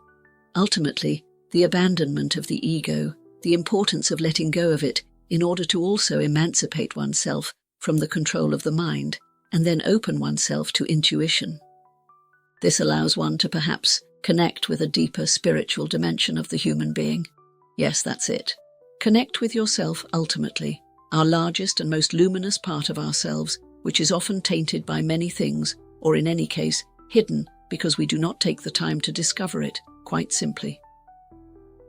Ultimately, the abandonment of the ego, the importance of letting go of it in order to also emancipate oneself from the control of the mind, and then open oneself to intuition. This allows one to perhaps connect with a deeper spiritual dimension of the human being. Yes, that's it. Connect with yourself ultimately, our largest and most luminous part of ourselves, which is often tainted by many things, or in any case, hidden because we do not take the time to discover it, quite simply.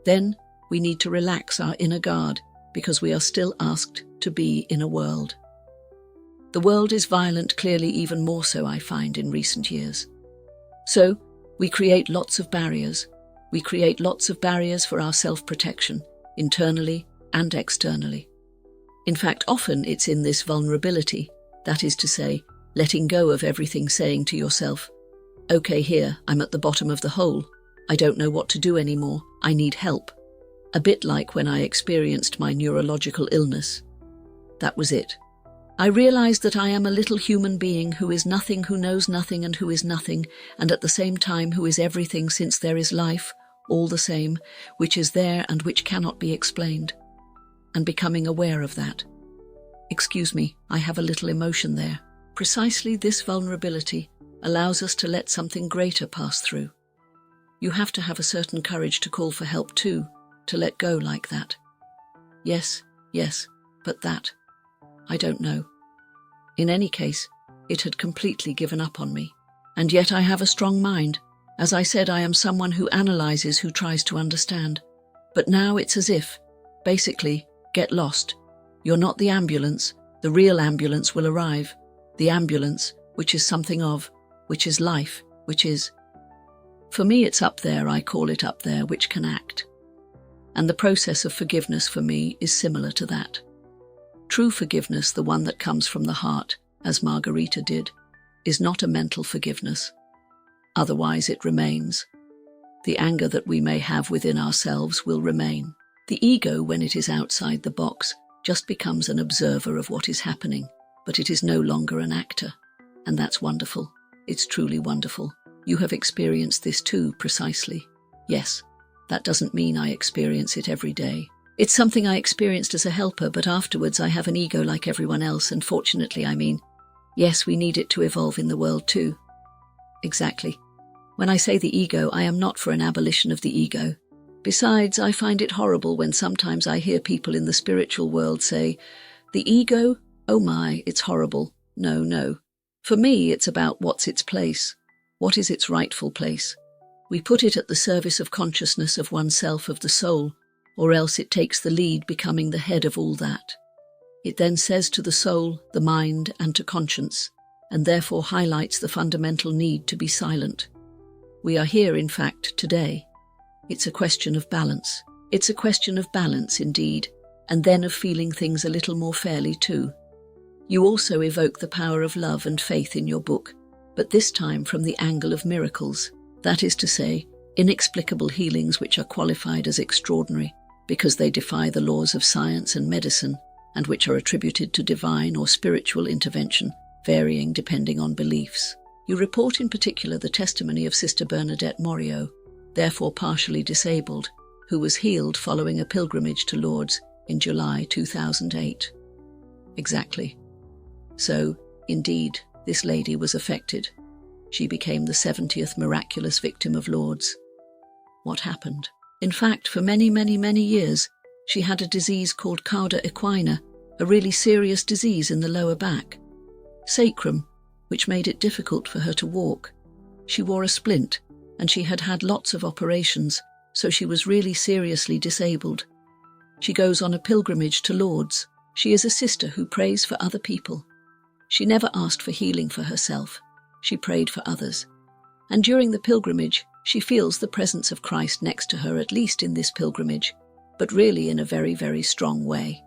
Then, we need to relax our inner guard because we are still asked to be in a world. The world is violent, clearly even more so, I find, in recent years. So, we create lots of barriers. We create lots of barriers for our self-protection, internally and externally. In fact, often it's in this vulnerability, that is to say, letting go of everything, saying to yourself, "Okay, here, I'm at the bottom of the hole. I don't know what to do anymore. I need help." A bit like when I experienced my neurological illness. That was it. I realized that I am a little human being who is nothing, who knows nothing, and who is nothing, and at the same time who is everything, since there is life, all the same, which is there and which cannot be explained. And becoming aware of that. Excuse me, I have a little emotion there. Precisely this vulnerability allows us to let something greater pass through. You have to have a certain courage to call for help too, to let go like that. Yes, but that, I don't know. In any case, it had completely given up on me. And yet I have a strong mind. As I said, I am someone who analyzes, who tries to understand. But now it's as if, basically, get lost. You're not the ambulance. The real ambulance will arrive. The ambulance, which is something of, which is life, which is... For me, it's up there, I call it up there, which can act. And the process of forgiveness for me is similar to that. True forgiveness, the one that comes from the heart, as Margarita did, is not a mental forgiveness. Otherwise it remains. The anger that we may have within ourselves will remain. The ego, when it is outside the box, just becomes an observer of what is happening, but it is no longer an actor. And that's wonderful. It's truly wonderful. You have experienced this too, precisely. Yes, that doesn't mean I experience it every day. It's something I experienced as a helper, but afterwards I have an ego like everyone else, and fortunately, yes, we need it to evolve in the world too. Exactly. When I say the ego, I am not for an abolition of the ego. Besides, I find it horrible when sometimes I hear people in the spiritual world say, the ego? Oh my, it's horrible. No. For me, it's about what's its place. What is its rightful place? We put it at the service of consciousness of oneself, of the soul, or else it takes the lead, becoming the head of all that. It then says to the soul, the mind, and to conscience, and therefore highlights the fundamental need to be silent. We are here, in fact, today. It's a question of balance. It's a question of balance, indeed, and then of feeling things a little more fairly too. You also evoke the power of love and faith in your book, but this time from the angle of miracles, that is to say, inexplicable healings which are qualified as extraordinary because they defy the laws of science and medicine, and which are attributed to divine or spiritual intervention, varying depending on beliefs. You report in particular the testimony of Sister Bernadette Morio, therefore partially disabled, who was healed following a pilgrimage to Lourdes in July 2008. Exactly. So, indeed, this lady was affected. She became the 70th miraculous victim of Lourdes. What happened? In fact, for many years, she had a disease called cauda equina, a really serious disease in the lower back. Sacrum, which made it difficult for her to walk. She wore a splint, and she had had lots of operations, so she was really seriously disabled. She goes on a pilgrimage to Lourdes. She is a sister who prays for other people. She never asked for healing for herself. She prayed for others. And during the pilgrimage, she feels the presence of Christ next to her, at least in this pilgrimage, but really in a very strong way.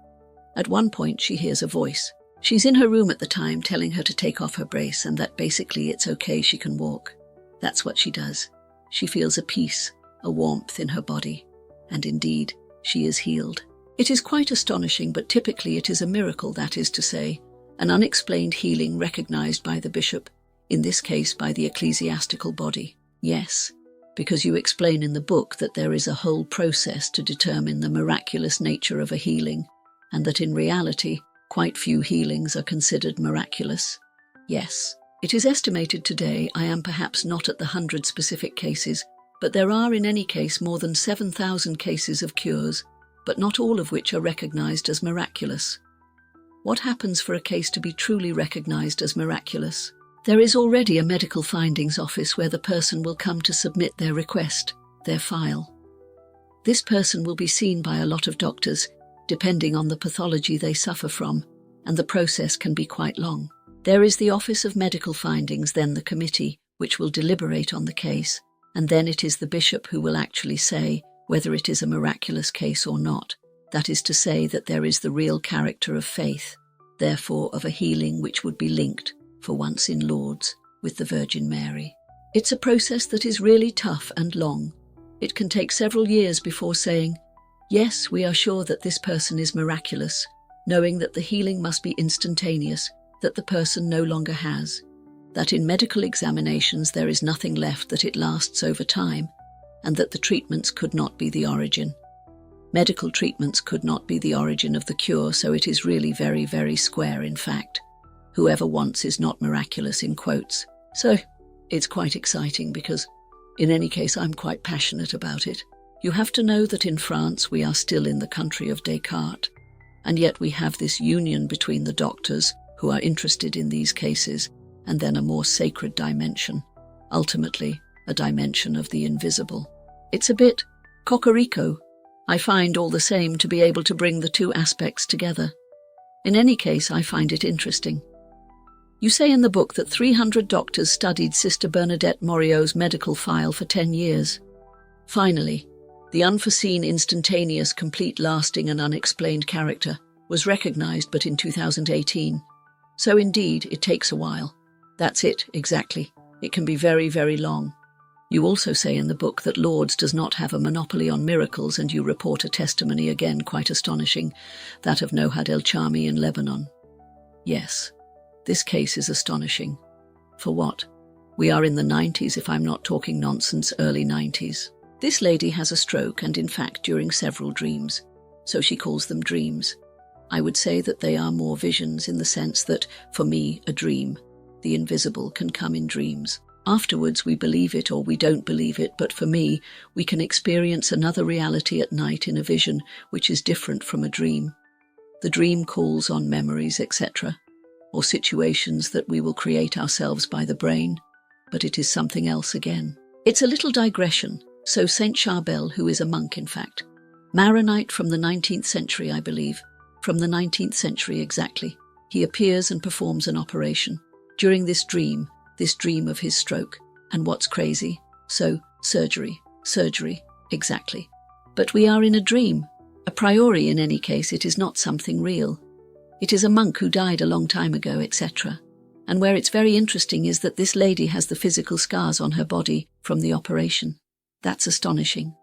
At one point, she hears a voice. She's in her room at the time telling her to take off her brace and that basically it's okay, she can walk. That's what she does. She feels a peace, a warmth in her body, and indeed, she is healed. It is quite astonishing, but typically it is a miracle, that is to say, an unexplained healing recognized by the bishop, in this case by the ecclesiastical body. Yes, because you explain in the book that there is a whole process to determine the miraculous nature of a healing, and that in reality, quite few healings are considered miraculous. Yes, it is estimated today, I am perhaps not at the 100 specific cases, but there are in any case more than 7,000 cases of cures, but not all of which are recognized as miraculous. What happens for a case to be truly recognized as miraculous? There is already a medical findings office where the person will come to submit their request, their file. This person will be seen by a lot of doctors, depending on the pathology they suffer from, and the process can be quite long. There is the Office of Medical Findings, then the committee, which will deliberate on the case, and then it is the bishop who will actually say whether it is a miraculous case or not. That is to say that there is the real character of faith, therefore of a healing which would be linked, for once in Lourdes, with the Virgin Mary. It's a process that is really tough and long. It can take several years before saying, yes, we are sure that this person is miraculous, knowing that the healing must be instantaneous, that the person no longer has, that in medical examinations there is nothing left, that it lasts over time, and that the treatments could not be the origin. Medical treatments could not be the origin of the cure, so it is really very square, in fact. Whoever wants is not miraculous, in quotes. So, it's quite exciting because, in any case, I'm quite passionate about it. You have to know that in France we are still in the country of Descartes, and yet we have this union between the doctors who are interested in these cases, and then a more sacred dimension, ultimately a dimension of the invisible. It's a bit cocorico. I find all the same to be able to bring the two aspects together. In any case, I find it interesting. You say in the book that 300 doctors studied Sister Bernadette Morio's medical file for 10 years. Finally, the unforeseen, instantaneous, complete, lasting and unexplained character was recognized but in 2018. So indeed, it takes a while. That's it, exactly. It can be very long. You also say in the book that Lourdes does not have a monopoly on miracles, and you report a testimony, again quite astonishing, that of Nohad el-Chami in Lebanon. Yes, this case is astonishing. For what? We are in the 90s, if I'm not talking nonsense, early 90s. This lady has a stroke, and in fact during several dreams, so she calls them dreams. I would say that they are more visions, in the sense that, for me, a dream, the invisible, can come in dreams. Afterwards we believe it or we don't believe it, but for me, we can experience another reality at night in a vision which is different from a dream. The dream calls on memories, etc., or situations that we will create ourselves by the brain, but it is something else again. It's a little digression. So Saint Charbel, who is a monk in fact, Maronite from the 19th century, I believe, from the 19th century exactly, he appears and performs an operation during this dream of his stroke. And what's crazy? So, surgery, exactly. But we are in a dream. A priori, in any case, it is not something real. It is a monk who died a long time ago, etc. And where it's very interesting is that this lady has the physical scars on her body from the operation. That's astonishing.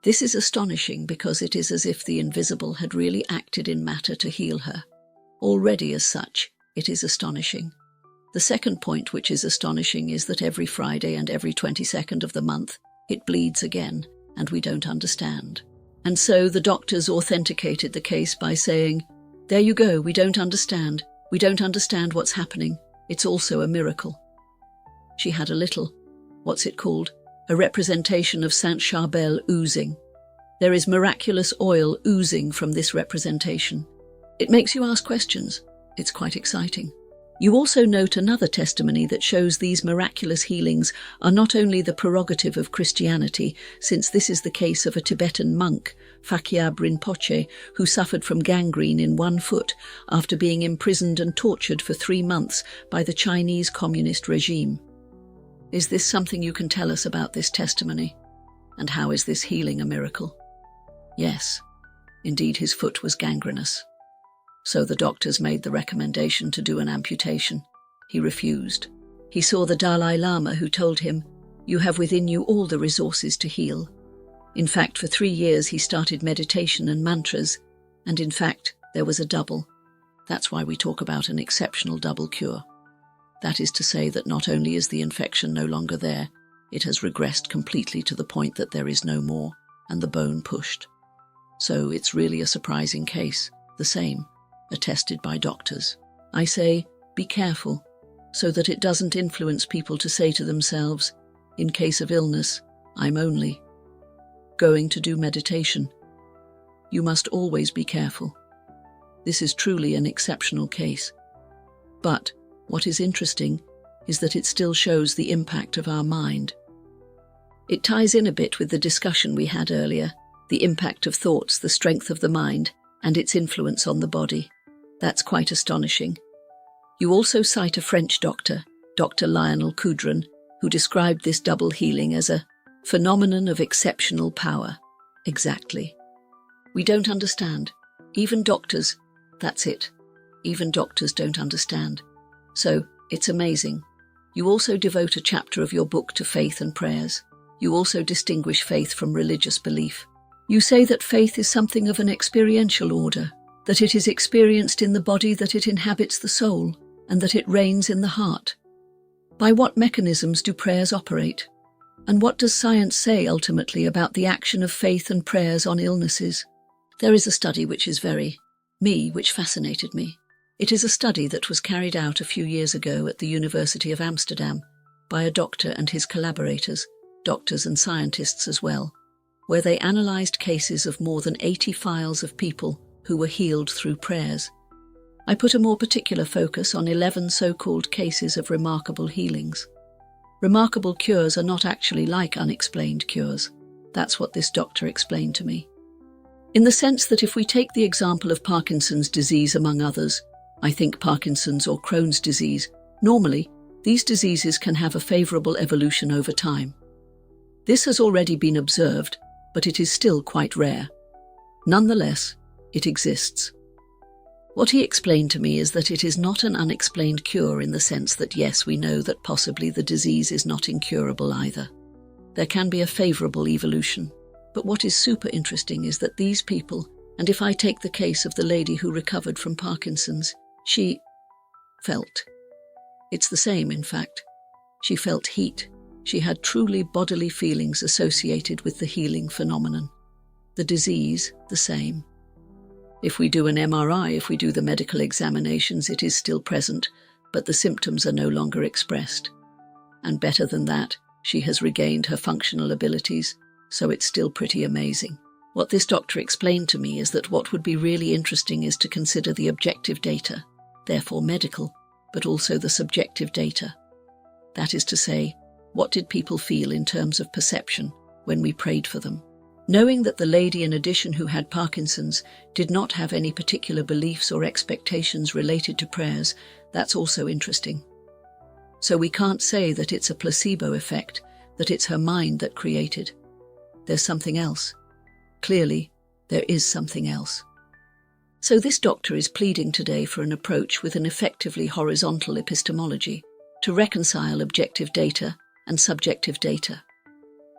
This is astonishing because it is as if the invisible had really acted in matter to heal her. Already as such, it is astonishing. The second point which is astonishing is that every Friday and every 22nd of the month, it bleeds again, and we don't understand. And so the doctors authenticated the case by saying, "There you go, we don't understand. We don't understand what's happening. It's also a miracle." She had a little, what's it called? A representation of Saint Charbel oozing. There is miraculous oil oozing from this representation. It makes you ask questions. It's quite exciting. You also note another testimony that shows these miraculous healings are not only the prerogative of Christianity, since this is the case of a Tibetan monk, Fakyab Rinpoche, who suffered from gangrene in one foot after being imprisoned and tortured for 3 months by the Chinese communist regime. Is this something you can tell us about this testimony? And how is this healing a miracle? Yes, indeed his foot was gangrenous. So the doctors made the recommendation to do an amputation. He refused. He saw the Dalai Lama, who told him, "You have within you all the resources to heal." In fact, for 3 years he started meditation and mantras, and in fact, there was a double. That's why we talk about an exceptional double cure. That is to say that not only is the infection no longer there, it has regressed completely to the point that there is no more, and the bone pushed. So it's really a surprising case, the same, attested by doctors. I say, be careful, so that it doesn't influence people to say to themselves, in case of illness, I'm only going to do meditation. You must always be careful. This is truly an exceptional case. But what is interesting is that it still shows the impact of our mind. It ties in a bit with the discussion we had earlier, the impact of thoughts, the strength of the mind, and its influence on the body. That's quite astonishing. You also cite a French doctor, Dr. Lionel Coudron, who described this double healing as a phenomenon of exceptional power. Exactly. We don't understand. Even doctors, that's it. Even doctors don't understand. So, it's amazing. You also devote a chapter of your book to faith and prayers. You also distinguish faith from religious belief. You say that faith is something of an experiential order, that it is experienced in the body, that it inhabits the soul, and that it reigns in the heart. By what mechanisms do prayers operate? And what does science say ultimately about the action of faith and prayers on illnesses? There is a study which fascinated me. It is a study that was carried out a few years ago at the University of Amsterdam by a doctor and his collaborators, doctors and scientists as well, where they analysed cases of more than 80 files of people who were healed through prayers. I put a more particular focus on 11 so-called cases of remarkable healings. Remarkable cures are not actually like unexplained cures. That's what this doctor explained to me. In the sense that if we take the example of Parkinson's disease among others, I think Parkinson's or Crohn's disease, normally, these diseases can have a favourable evolution over time. This has already been observed, but it is still quite rare. Nonetheless, it exists. What he explained to me is that it is not an unexplained cure in the sense that yes, we know that possibly the disease is not incurable either. there can be a favorable evolution. But what is super interesting is that these people, and if I take the case of the lady who recovered from Parkinson's, she felt. It's the same, in fact. She felt heat. She had truly bodily feelings associated with the healing phenomenon. The disease, the same. If we do an MRI, if we do the medical examinations, it is still present, but the symptoms are no longer expressed. And better than that, she has regained her functional abilities, so it's still pretty amazing. What this doctor explained to me is that what would be really interesting is to consider the objective data, therefore medical, but also the subjective data. That is to say, what did people feel in terms of perception when we prayed for them? Knowing that the lady, in addition, who had Parkinson's, did not have any particular beliefs or expectations related to prayers, that's also interesting. So we can't say that it's a placebo effect, that it's her mind that created. There's something else. Clearly, there is something else. So this doctor is pleading today for an approach with an effectively horizontal epistemology to reconcile objective data and subjective data.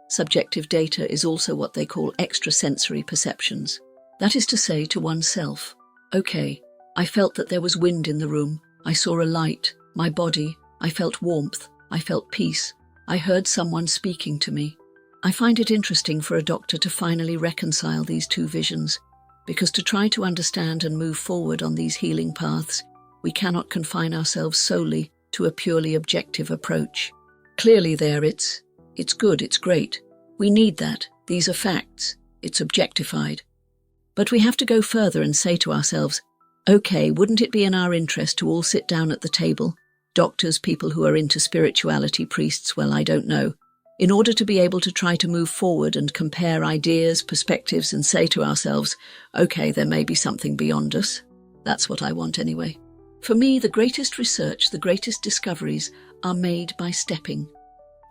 Subjective data is also what they call extrasensory perceptions. That is to say to oneself, okay, I felt that there was wind in the room, I saw a light, my body, I felt warmth, I felt peace, I heard someone speaking to me. I find it interesting for a doctor to finally reconcile these two visions, because to try to understand and move forward on these healing paths, we cannot confine ourselves solely to a purely objective approach. Clearly there it's good, it's great. We need that. These are facts. It's objectified. But we have to go further and say to ourselves, okay, wouldn't it be in our interest to all sit down at the table, doctors, people who are into spirituality, priests, well, I don't know, in order to be able to try to move forward and compare ideas, perspectives, and say to ourselves, okay, there may be something beyond us. That's what I want anyway. For me, the greatest research, the greatest discoveries are made by stepping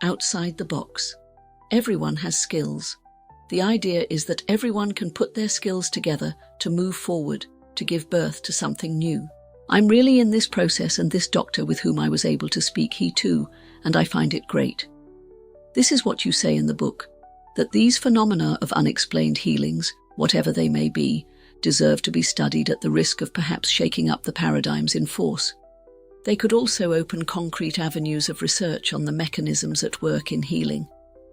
outside the box. Everyone has skills. The idea is that everyone can put their skills together to move forward, to give birth to something new. I'm really in this process, and this doctor with whom I was able to speak, he too, and I find it great. This is what you say in the book, that these phenomena of unexplained healings, whatever they may be, deserve to be studied at the risk of perhaps shaking up the paradigms in force. They could also open concrete avenues of research on the mechanisms at work in healing,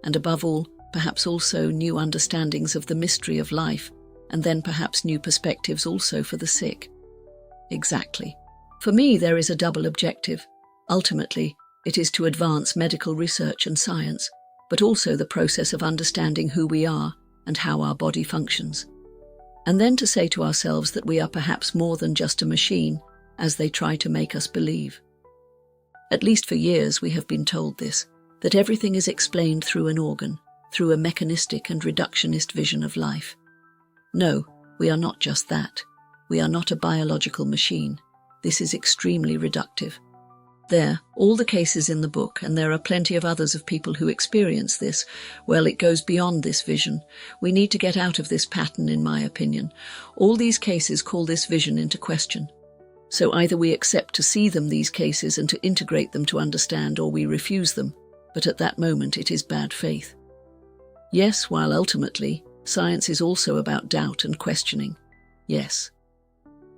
and above all, perhaps also new understandings of the mystery of life, and then perhaps new perspectives also for the sick. Exactly. For me, there is a double objective. Ultimately, it is to advance medical research and science, but also the process of understanding who we are and how our body functions. And then to say to ourselves that we are perhaps more than just a machine, as they try to make us believe. At least for years we have been told this, that everything is explained through an organ, through a mechanistic and reductionist vision of life. No, we are not just that. We are not a biological machine. This is extremely reductive. There, all the cases in the book, and there are plenty of others of people who experience this, well, it goes beyond this vision. We need to get out of this pattern, in my opinion. All these cases call this vision into question. So either we accept to see them, these cases, and to integrate them to understand, or we refuse them. But at that moment it is bad faith. Yes, while ultimately, science is also about doubt and questioning. Yes.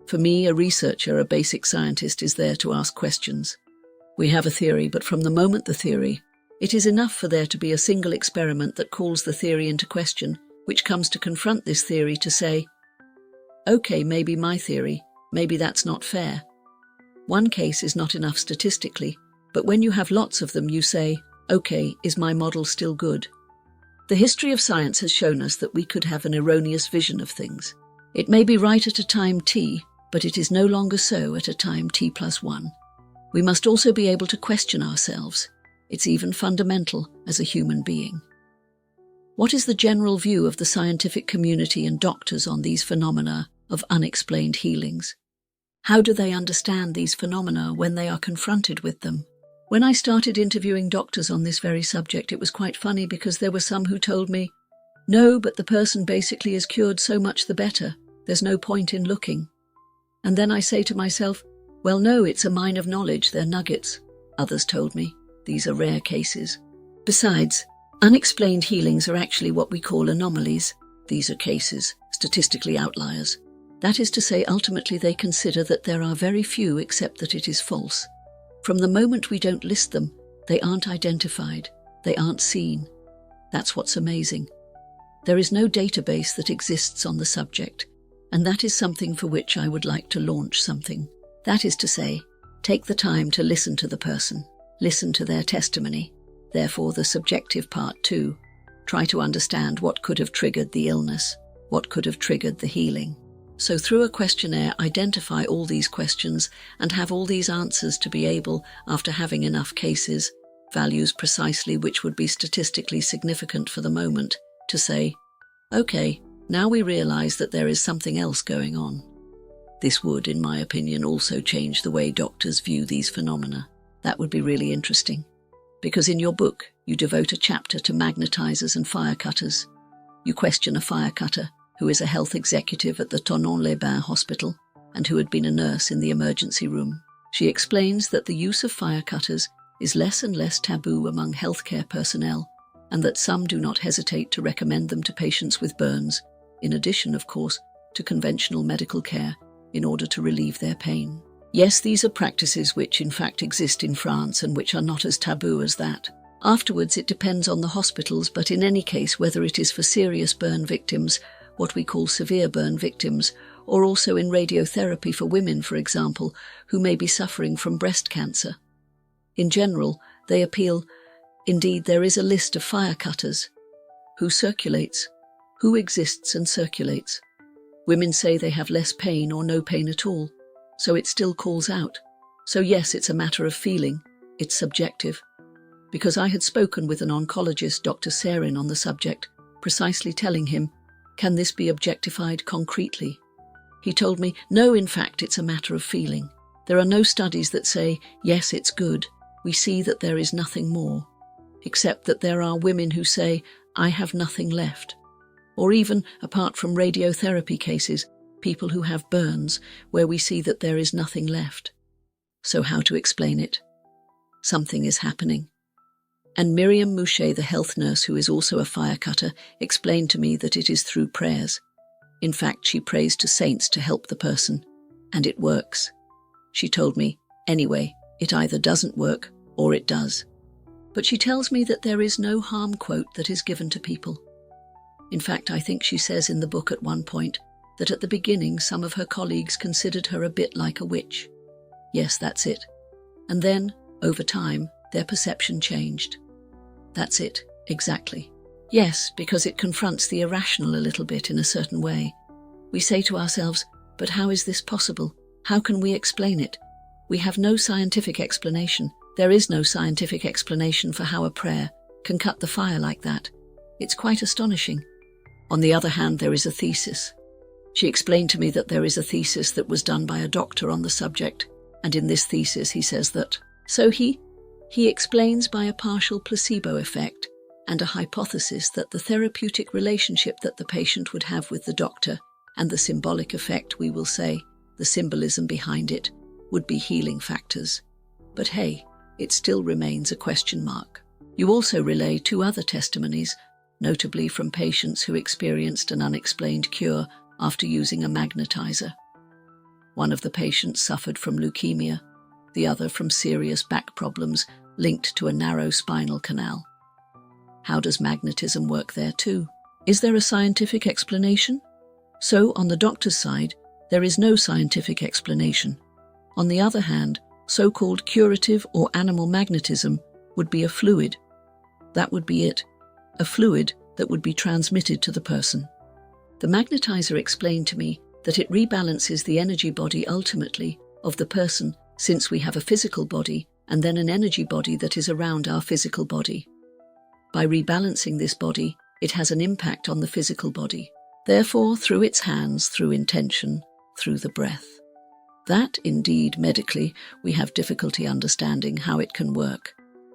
For me, a researcher, a basic scientist, is there to ask questions. We have a theory, but from the moment the theory, it is enough for there to be a single experiment that calls the theory into question, which comes to confront this theory to say, okay, maybe my theory, maybe that's not fair. One case is not enough statistically, but when you have lots of them, you say, okay, is my model still good? The history of science has shown us that we could have an erroneous vision of things. It may be right at a time t, but it is no longer so at a time t+1. We must also be able to question ourselves. It's even fundamental as a human being. What is the general view of the scientific community and doctors on these phenomena of unexplained healings? How do they understand these phenomena when they are confronted with them? When I started interviewing doctors on this very subject, it was quite funny because there were some who told me, no, but the person basically is cured, so much the better. There's no point in looking. And then I say to myself, well, no, it's a mine of knowledge, they're nuggets. Others told me, these are rare cases. Besides, Unexplained healings are actually what we call anomalies. These are cases, statistically outliers. That is to say, ultimately they consider that there are very few except that it is false. From the moment we don't list them, they aren't identified, they aren't seen. That's what's amazing. There is no database that exists on the subject, and that is something for which I would like to launch something. That is to say, take the time to listen to the person, listen to their testimony, therefore the subjective part too. Try to understand what could have triggered the illness, what could have triggered the healing. So through a questionnaire, identify all these questions and have all these answers to be able, after having enough cases, values precisely which would be statistically significant for the moment, to say, okay, now we realize that there is something else going on. This would, in my opinion, also change the way doctors view these phenomena. That would be really interesting. Because in your book, you devote a chapter to magnetizers and firecutters. You question a firecutter, who is a health executive at the Tonon-les-Bains hospital and who had been a nurse in the emergency room. She explains that the use of firecutters is less and less taboo among healthcare personnel, and that some do not hesitate to recommend them to patients with burns, in addition, of course, to conventional medical care, in order to relieve their pain. Yes, these are practices which in fact exist in France and which are not as taboo as that. Afterwards, it depends on the hospitals, but in any case, whether it is for serious burn victims, what we call severe burn victims, or also in radiotherapy for women, for example, who may be suffering from breast cancer. In general, they appeal. Indeed, there is a list of firecutters. Who circulates? Who exists and circulates? Women say they have less pain or no pain at all, so it still calls out. So yes, it's a matter of feeling. It's subjective. Because I had spoken with an oncologist, Dr. Sarin, on the subject, precisely telling him, can this be objectified concretely? He told me, no, in fact, it's a matter of feeling. There are no studies that say, yes, it's good. We see that there is nothing more. Except that there are women who say, I have nothing left. Or even, apart from radiotherapy cases, people who have burns, where we see that there is nothing left. So how to explain it? Something is happening. And Miriam Mouchet, the health nurse who is also a firecutter, explained to me that it is through prayers. In fact, she prays to saints to help the person, and it works. She told me, anyway, it either doesn't work or it does. But she tells me that there is no harm quote that is given to people. In fact, I think she says in the book at one point that at the beginning some of her colleagues considered her a bit like a witch. Yes, that's it. And then, over time, their perception changed. That's it, exactly. Yes, because it confronts the irrational a little bit in a certain way. We say to ourselves, but how is this possible? How can we explain it? We have no scientific explanation. There is no scientific explanation for how a prayer can cut the fire like that. It's quite astonishing. On the other hand, there is a thesis. She explained to me that there is a thesis that was done by a doctor on the subject, and in this thesis he says that, so he explains by a partial placebo effect and a hypothesis that the therapeutic relationship that the patient would have with the doctor and the symbolic effect, we will say, the symbolism behind it, would be healing factors. But hey, it still remains a question mark. You also relay 2 other testimonies, notably from patients who experienced an unexplained cure after using a magnetizer. One of the patients suffered from leukemia, the other from serious back problems linked to a narrow spinal canal. How does magnetism work there too? Is there a scientific explanation? So, on the doctor's side, there is no scientific explanation. On the other hand, so-called curative or animal magnetism would be a fluid. That would be it, a fluid that would be transmitted to the person. The magnetizer explained to me that it rebalances the energy body ultimately of the person, since we have a physical body and then an energy body that is around our physical body. By rebalancing this body, it has an impact on the physical body. Therefore, through its hands, through intention, through the breath. That, indeed, medically, we have difficulty understanding how it can work,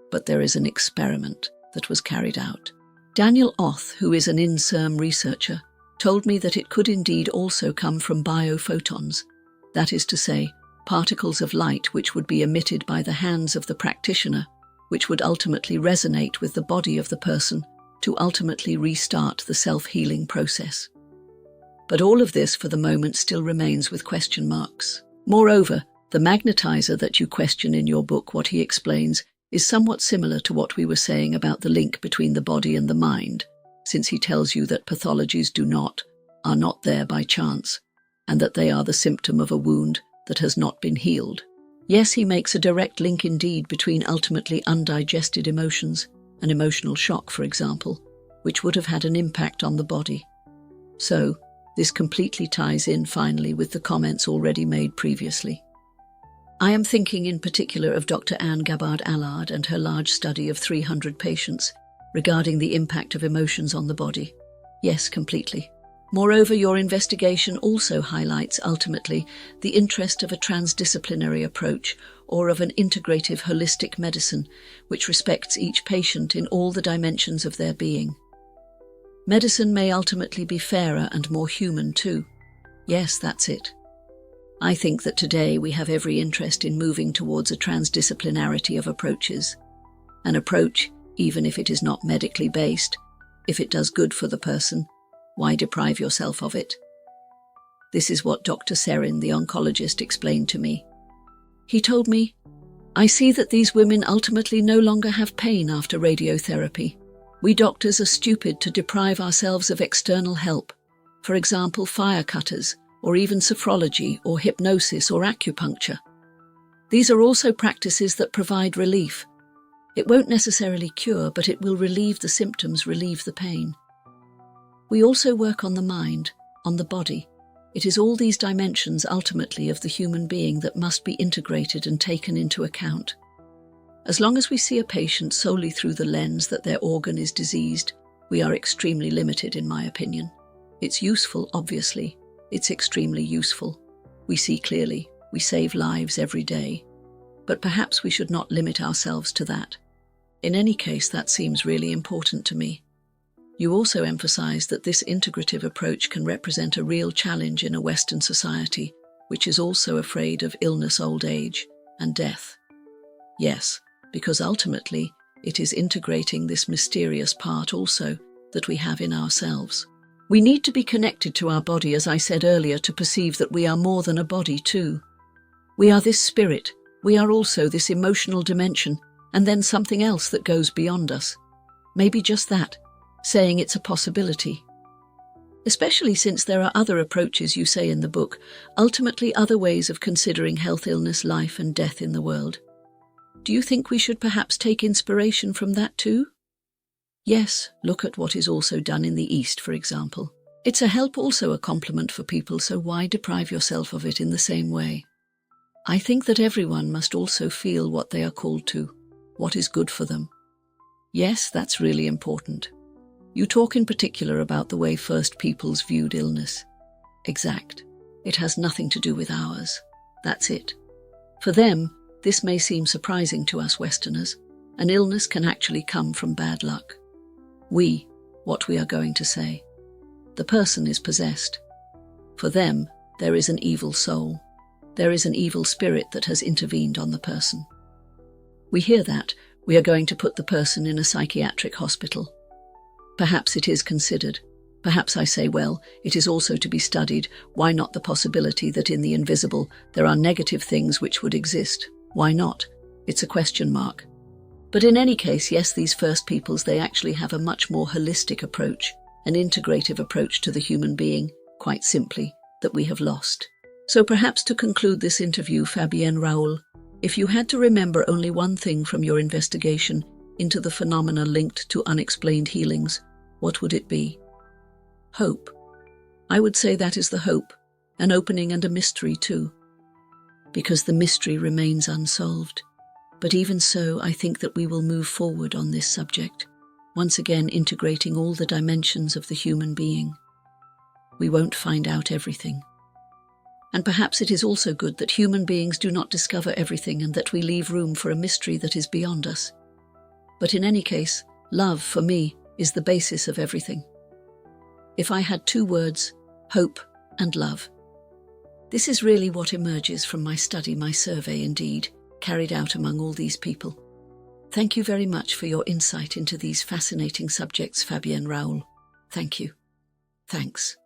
but there is an experiment that was carried out. Daniel Oth, who is an INSERM researcher, told me that it could indeed also come from biophotons, that is to say, particles of light which would be emitted by the hands of the practitioner, which would ultimately resonate with the body of the person to ultimately restart the self-healing process. But all of this for the moment still remains with question marks. Moreover, the magnetizer that you question in your book, What He Explains, is somewhat similar to what we were saying about the link between the body and the mind, since he tells you that pathologies are not there by chance, and that they are the symptom of a wound that has not been healed. Yes, he makes a direct link indeed between ultimately undigested emotions, an emotional shock, for example, which would have had an impact on the body. So, this completely ties in finally with the comments already made previously. I am thinking in particular of Dr. Anne Gabbard-Allard and her large study of 300 patients regarding the impact of emotions on the body. Yes, completely. Moreover, your investigation also highlights ultimately the interest of a transdisciplinary approach or of an integrative holistic medicine which respects each patient in all the dimensions of their being. Medicine may ultimately be fairer and more human too. Yes, that's it. I think that today we have every interest in moving towards a transdisciplinarity of approaches. An approach, even if it is not medically based, if it does good for the person, why deprive yourself of it? This is what Dr. Serin, the oncologist, explained to me. He told me, I see that these women ultimately no longer have pain after radiotherapy. We doctors are stupid to deprive ourselves of external help, for example, fire cutters, or even sophrology, or hypnosis, or acupuncture. These are also practices that provide relief. It won't necessarily cure, but it will relieve the symptoms, relieve the pain. We also work on the mind, on the body. It is all these dimensions ultimately of the human being that must be integrated and taken into account. As long as we see a patient solely through the lens that their organ is diseased, we are extremely limited, in my opinion. It's useful, obviously. It's extremely useful. We see clearly. We save lives every day. But perhaps we should not limit ourselves to that. In any case, that seems really important to me. You also emphasize that this integrative approach can represent a real challenge in a Western society, which is also afraid of illness, old age, and death. Yes, because ultimately it is integrating this mysterious part also that we have in ourselves. We need to be connected to our body, as I said earlier, to perceive that we are more than a body too. We are this spirit, we are also this emotional dimension, and then something else that goes beyond us. Maybe just that, saying it's a possibility. Especially since there are other approaches, you say in the book, ultimately other ways of considering health, illness, life and death in the world. Do you think we should perhaps take inspiration from that too? Yes, look at what is also done in the East, for example. It's a help, also a complement for people, so why deprive yourself of it in the same way? I think that everyone must also feel what they are called to, what is good for them. Yes, that's really important. You talk in particular about the way first peoples viewed illness. Exact. It has nothing to do with ours. That's it. For them, this may seem surprising to us Westerners. An illness can actually come from bad luck. What we are going to say. The person is possessed. For them, there is an evil soul. There is an evil spirit that has intervened on the person. We hear that. We are going to put the person in a psychiatric hospital. Perhaps it is considered. Perhaps I say, well, it is also to be studied. Why not the possibility that in the invisible there are negative things which would exist? Why not? It's a question mark. But in any case, yes, these first peoples, they actually have a much more holistic approach, an integrative approach to the human being, quite simply, that we have lost. So perhaps to conclude this interview, Fabienne Raoul, if you had to remember only one thing from your investigation into the phenomena linked to unexplained healings, what would it be? Hope. I would say that is the hope, an opening and a mystery too. Because the mystery remains unsolved. But even so, I think that we will move forward on this subject, once again integrating all the dimensions of the human being. We won't find out everything. And perhaps it is also good that human beings do not discover everything and that we leave room for a mystery that is beyond us. But in any case, love, for me, is the basis of everything. If I had two words, hope and love. This is really what emerges from my study, my survey indeed, carried out among all these people. Thank you very much for your insight into these fascinating subjects, Fabienne Raoul. Thank you. Thanks.